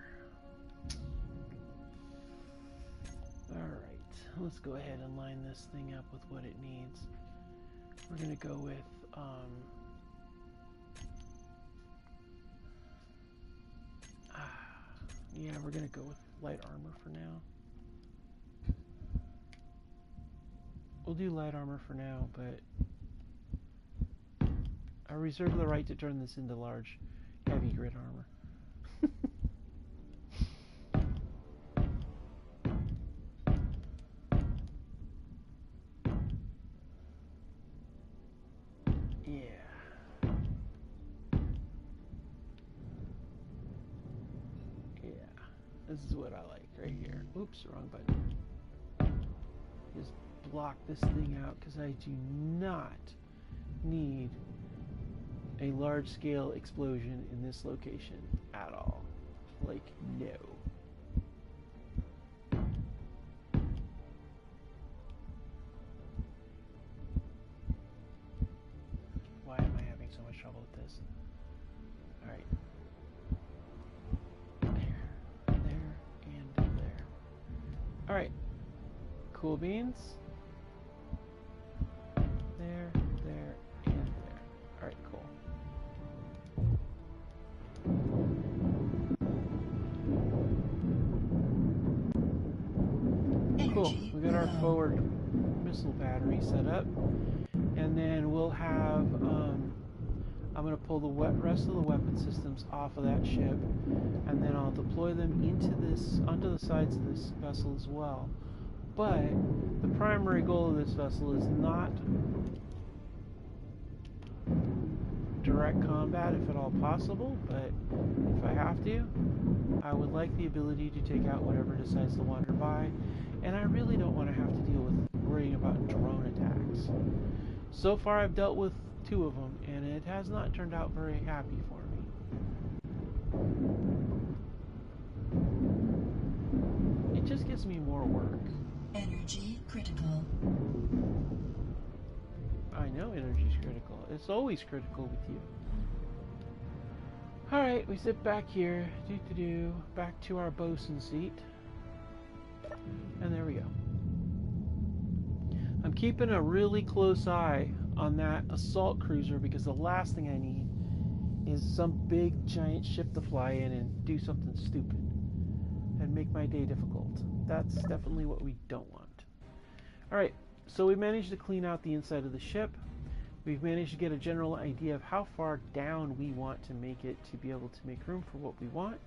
Alright. Let's go ahead and line this thing up with what it needs. We're going to go with, yeah, we're going to go with light armor for now. We'll do light armor for now, but I reserve the right to turn this into large, heavy grit armor. This is what I like right here. Oops, wrong button. Just block this thing out because I do not need a large-scale explosion in this location at all. Like, no. Why am I having so much trouble with this? Alright. Alright, cool beans. There, there, and there. Alright, cool. Cool, we got our forward missile battery set up. And then we'll have, I'm going to pull the rest of the weapon systems off of that ship. And then I'll deploy them onto the sides of this vessel as well. But the primary goal of this vessel is not direct combat if at all possible, but if I have to, I would like the ability to take out whatever decides to wander by, and I really don't want to have to deal with worrying about drone attacks. So far I've dealt with 2 of them, and it has not turned out very happy for me. It just gives me more work. Energy critical. I know energy's critical. It's always critical with you. Alright, we sit back here. Back to our bosun seat. And there we go. I'm keeping a really close eye on that assault cruiser because the last thing I need is some big giant ship to fly in and do something stupid and make my day difficult. That's definitely what we don't want. Alright, so we managed to clean out the inside of the ship. We've managed to get a general idea of how far down we want to make it to be able to make room for what we want.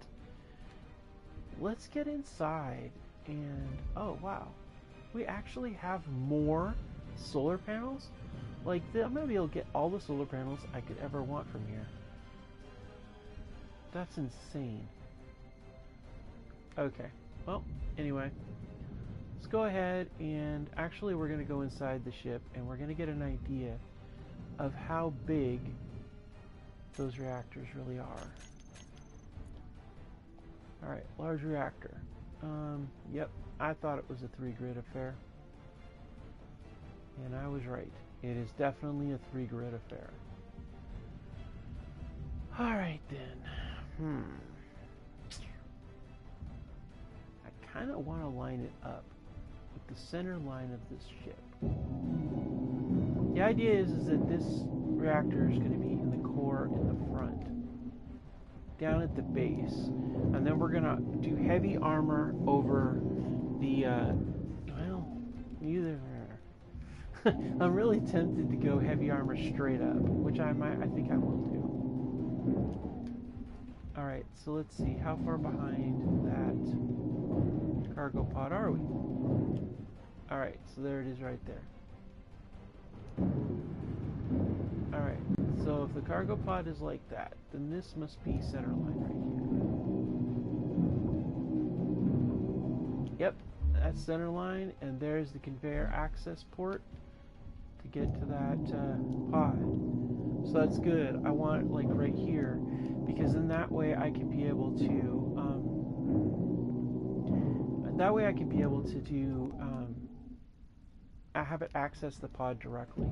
Let's get inside and, oh wow, we actually have more solar panels? Like, I'm going to be able to get all the solar panels I could ever want from here. That's insane. Okay, well, anyway, let's go ahead and actually we're going to go inside the ship and we're going to get an idea of how big those reactors really are. Alright, large reactor. Yep, I thought it was a 3-grid affair. And I was right. It is definitely a 3-grid affair. Alright then. I kind of want to line it up with the center line of this ship. The idea is that this reactor is going to be in the core in the front. down at the base, and then we're gonna do heavy armor over the well, either. I'm really tempted to go heavy armor straight up, which I think I will do. All right, so let's see how far behind that cargo pod are we? All right, so there it is right there. All right, so if the cargo pod is like that, then this must be center line right here. Yep, that's center line, and there's the conveyor access port to get to that pod. So that's good. I want it like right here, because then that way I can be able to do I have it access the pod directly.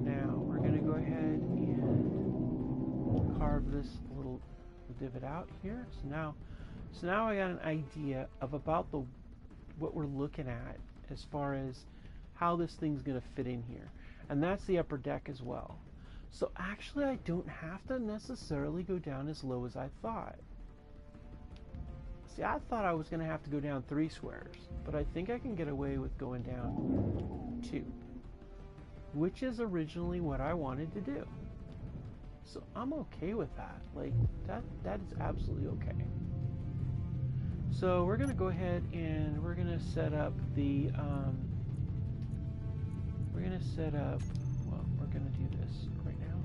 Now we're going to go ahead and carve this little divot out here. So now I got an idea of about what we're looking at as far as how this thing's going to fit in here. And that's the upper deck as well. So actually I don't have to necessarily go down as low as I thought. See, I thought I was going to have to go down 3 squares, but I think I can get away with going down 2, which is originally what I wanted to do. So I'm okay with that. Like, that is absolutely okay. So we're going to go ahead and we're going to set up the, well, we're going to do this right now.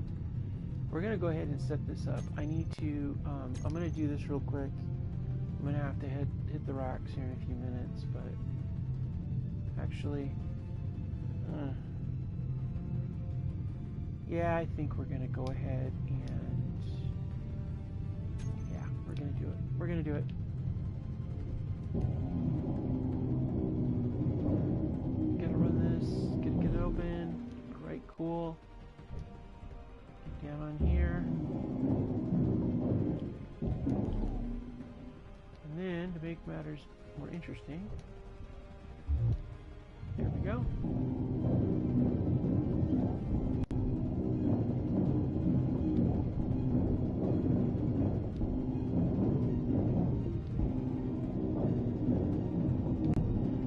We're going to go ahead and set this up. I need to, I'm going to do this real quick. I'm going to have to hit the racks here in a few minutes, but actually, yeah, I think we're going to go ahead and, yeah, we're going to do it. We're going to do it. Gotta run this, get it open. Great, cool. Get down on here. And then, to make matters more interesting, there we go.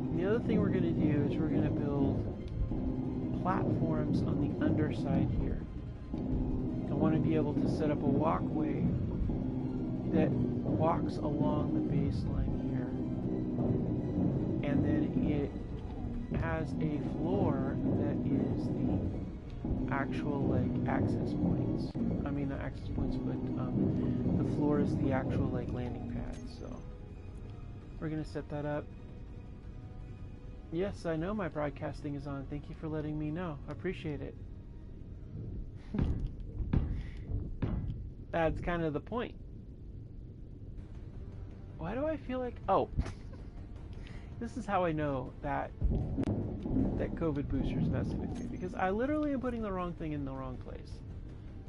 And the other thing we're going to do is we're going to build platforms on the underside here. I want to be able to set up a walkway that walks along the baseline here, and then it has a floor that is the actual like access points. I mean not access points, but the floor is the actual like landing pad. So we're gonna set that up. Yes, I know my broadcasting is on. Thank you for letting me know. I appreciate it. That's kind of the point. Why do I feel like... Oh. This is how I know that COVID booster is messing with me. Because I literally am putting the wrong thing in the wrong place.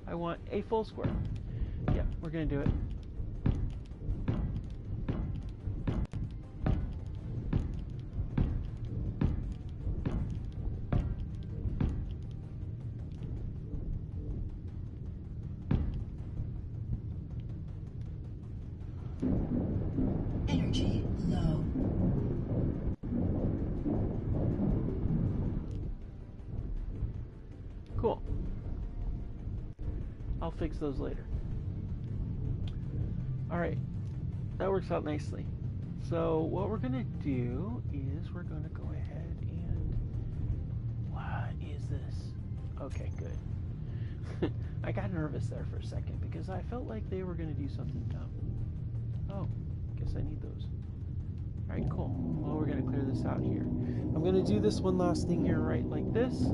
I want a full square. Yeah, we're going to do it. Energy low. Cool. I'll fix those later. Alright. That works out nicely. So what we're going to do is we're going to go ahead and... What is this? Okay, good. I got nervous there for a second because I felt like they were going to do something dumb. Oh, guess I need those. Alright, cool. Well, we're going to clear this out here. I'm going to do this one last thing here, right like this.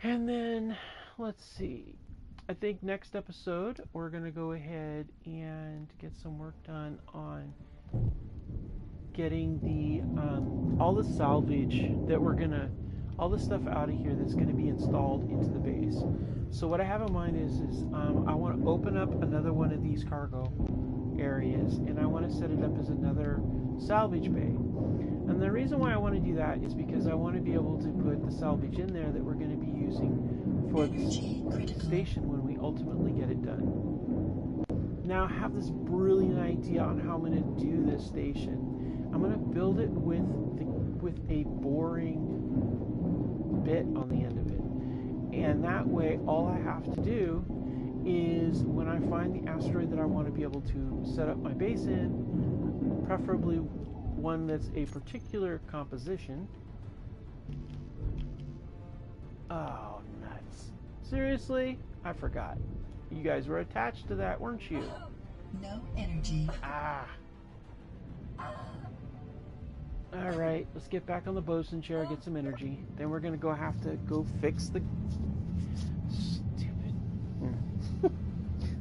And then, let's see. I think next episode, we're going to go ahead and get some work done on getting the, all the salvage that we're going to, all the stuff out of here that's going to be installed into the base. So what I have in mind is I want to open up another one of these cargo areas, and I want to set it up as another salvage bay. And the reason why I want to do that is because I want to be able to put the salvage in there that we're going to be using for the station when we ultimately get it done. Now I have this brilliant idea on how I'm going to do this station. I'm going to build it with a boring bit on the end of it. And that way, all I have to do is when I find the asteroid that I want to be able to set up my base in, preferably one that's a particular composition. Oh, nuts. Seriously? I forgot. You guys were attached to that, weren't you? No energy. Ah. Alright, let's get back on the bosun chair, get some energy. Then we're going to have to go fix the... Stupid.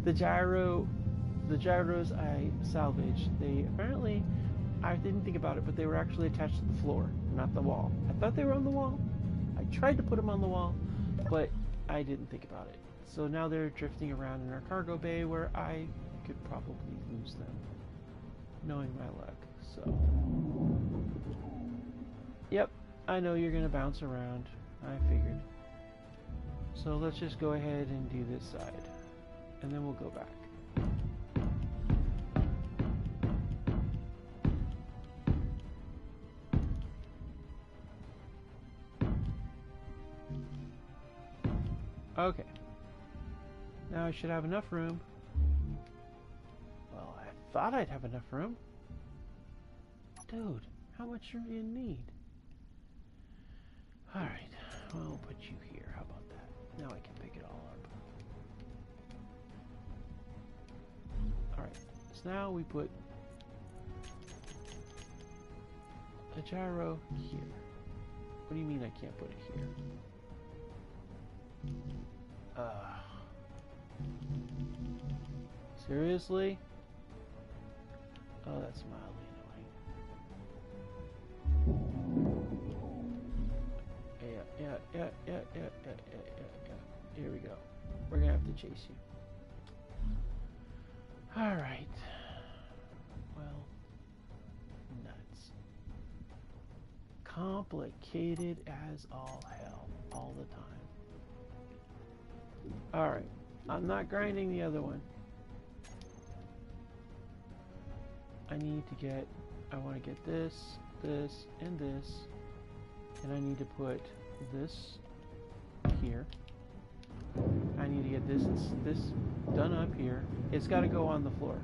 The gyros I salvaged, they apparently... I didn't think about it, but they were actually attached to the floor, not the wall. I thought they were on the wall. I tried to put them on the wall, but I didn't think about it. So now they're drifting around in our cargo bay where I could probably lose them, knowing my luck. So, yep, I know you're going to bounce around. I figured. So let's just go ahead and do this side, and then we'll go back. Okay. Now I should have enough room. Well, I thought I'd have enough room. Dude, how much room do you need? Alright, well, I'll put you here. How about that? Now I can pick it all up. Alright, so now we put a gyro here. What do you mean I can't put it here? Seriously? Oh, that's mildly annoying. Yeah. Here we go. We're gonna have to chase you. Alright. Well, nuts. Complicated as all hell, all the time. Alright, I'm not grinding the other one. I want to get this, and this, and I need to put this here. I need to get this done up here. It's got to go on the floor.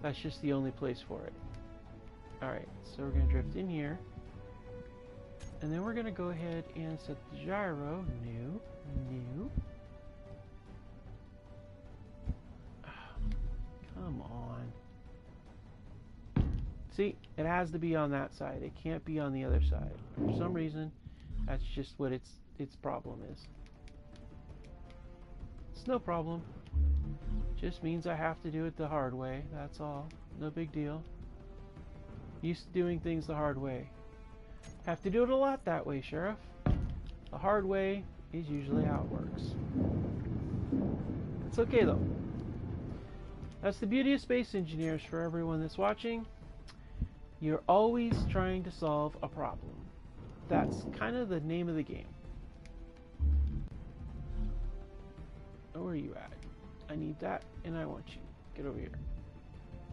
That's just the only place for it. Alright, so we're going to drift in here. And then we're going to go ahead and set the gyro. New. Come on. See, it has to be on that side. It can't be on the other side. For some reason, that's just what its problem is. It's no problem. Just means I have to do it the hard way. That's all. No big deal. Used to doing things the hard way. Have to do it a lot that way, Sheriff. The hard way is usually how it works. It's okay though. That's the beauty of Space Engineers for everyone that's watching. You're always trying to solve a problem. That's kind of the name of the game. Oh, where are you at? I need that, and I want you. Get over here.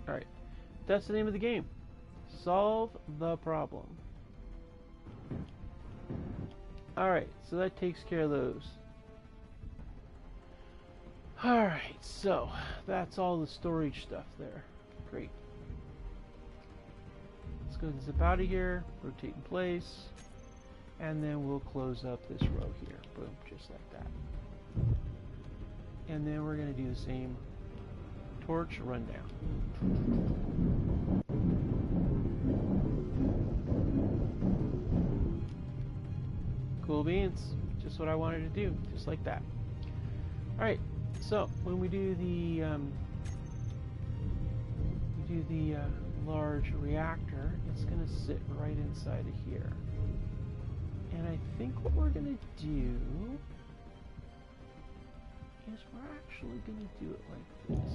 Alright. That's the name of the game. Solve the problem. Alright, so that takes care of those. Alright, so that's all the storage stuff there. Great. Let's go zip out of here, rotate in place, and then we'll close up this row here. Boom, just like that. And then we're going to do the same torch rundown. Cool beans. Just what I wanted to do, just like that. Alright, so when we do the large reactor, it's going to sit right inside of here. And I think what we're going to do is we're actually going to do it like this.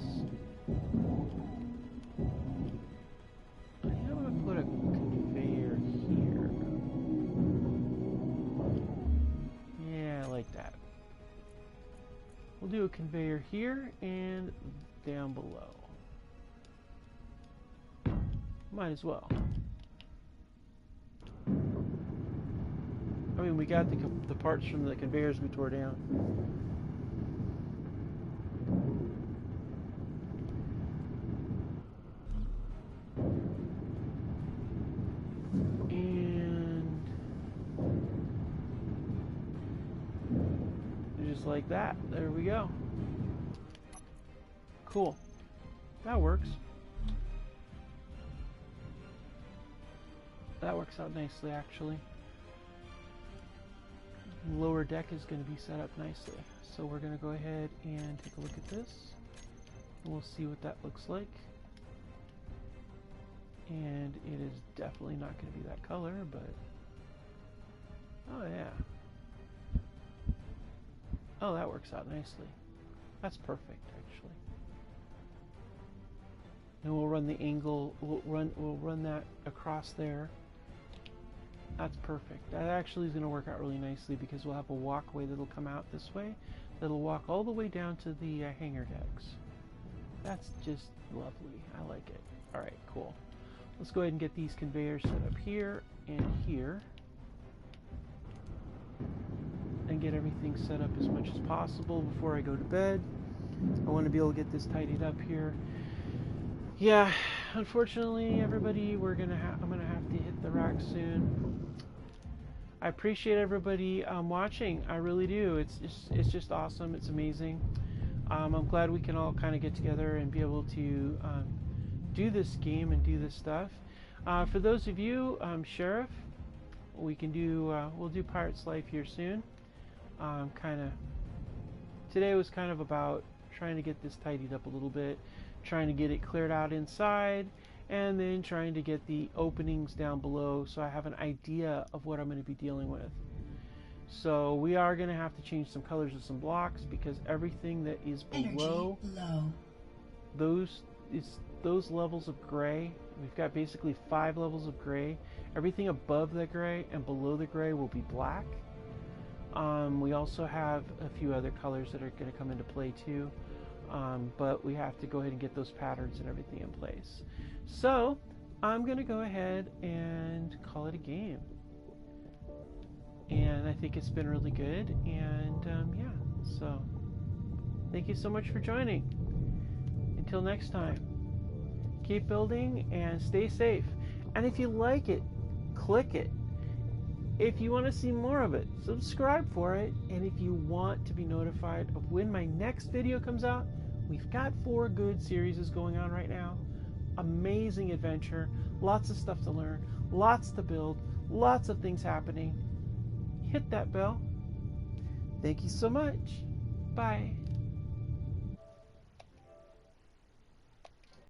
I think I'm going to put a conveyor here. Yeah, like that. We'll do a conveyor conveyor here and down below. Might as well. I mean, we got the parts from the conveyors we tore down. And just like that. There we go. Cool. That works. That works out nicely, actually. Lower deck is going to be set up nicely. So we're going to go ahead and take a look at this. And we'll see what that looks like. And it is definitely not going to be that color, but... oh, yeah. Oh, that works out nicely. That's perfect, actually. And we'll run the angle, we'll run that across there. That's perfect. That actually is going to work out really nicely because we'll have a walkway that'll come out this way. That'll walk all the way down to the hangar decks. That's just lovely. I like it. Alright, cool. Let's go ahead and get these conveyors set up here and here. And get everything set up as much as possible before I go to bed. I want to be able to get this tidied up here. Yeah, unfortunately, everybody, I'm gonna have to hit the rack soon. I appreciate everybody watching. I really do. It's just awesome. It's amazing. I'm glad we can all kind of get together and be able to do this game and do this stuff. For those of you, Sheriff, we'll do Pirate's Life here soon. Today was kind of about trying to get this tidied up a little bit, trying to get it cleared out inside, and then trying to get the openings down below so I have an idea of what I'm going to be dealing with. So we are going to have to change some colors of some blocks because everything that is below those levels of gray, we've got basically 5 levels of gray. Everything above the gray and below the gray will be black. We also have a few other colors that are going to come into play too. But we have to go ahead and get those patterns and everything in place. So I'm going to go ahead and call it a game. And I think it's been really good. And yeah, so thank you so much for joining. Until next time, keep building and stay safe. And if you like it, click it. If you want to see more of it, subscribe for it. And if you want to be notified of when my next video comes out, we've got 4 good series going on right now. Amazing adventure, lots of stuff to learn, lots to build, lots of things happening. Hit that bell. Thank you so much. Bye.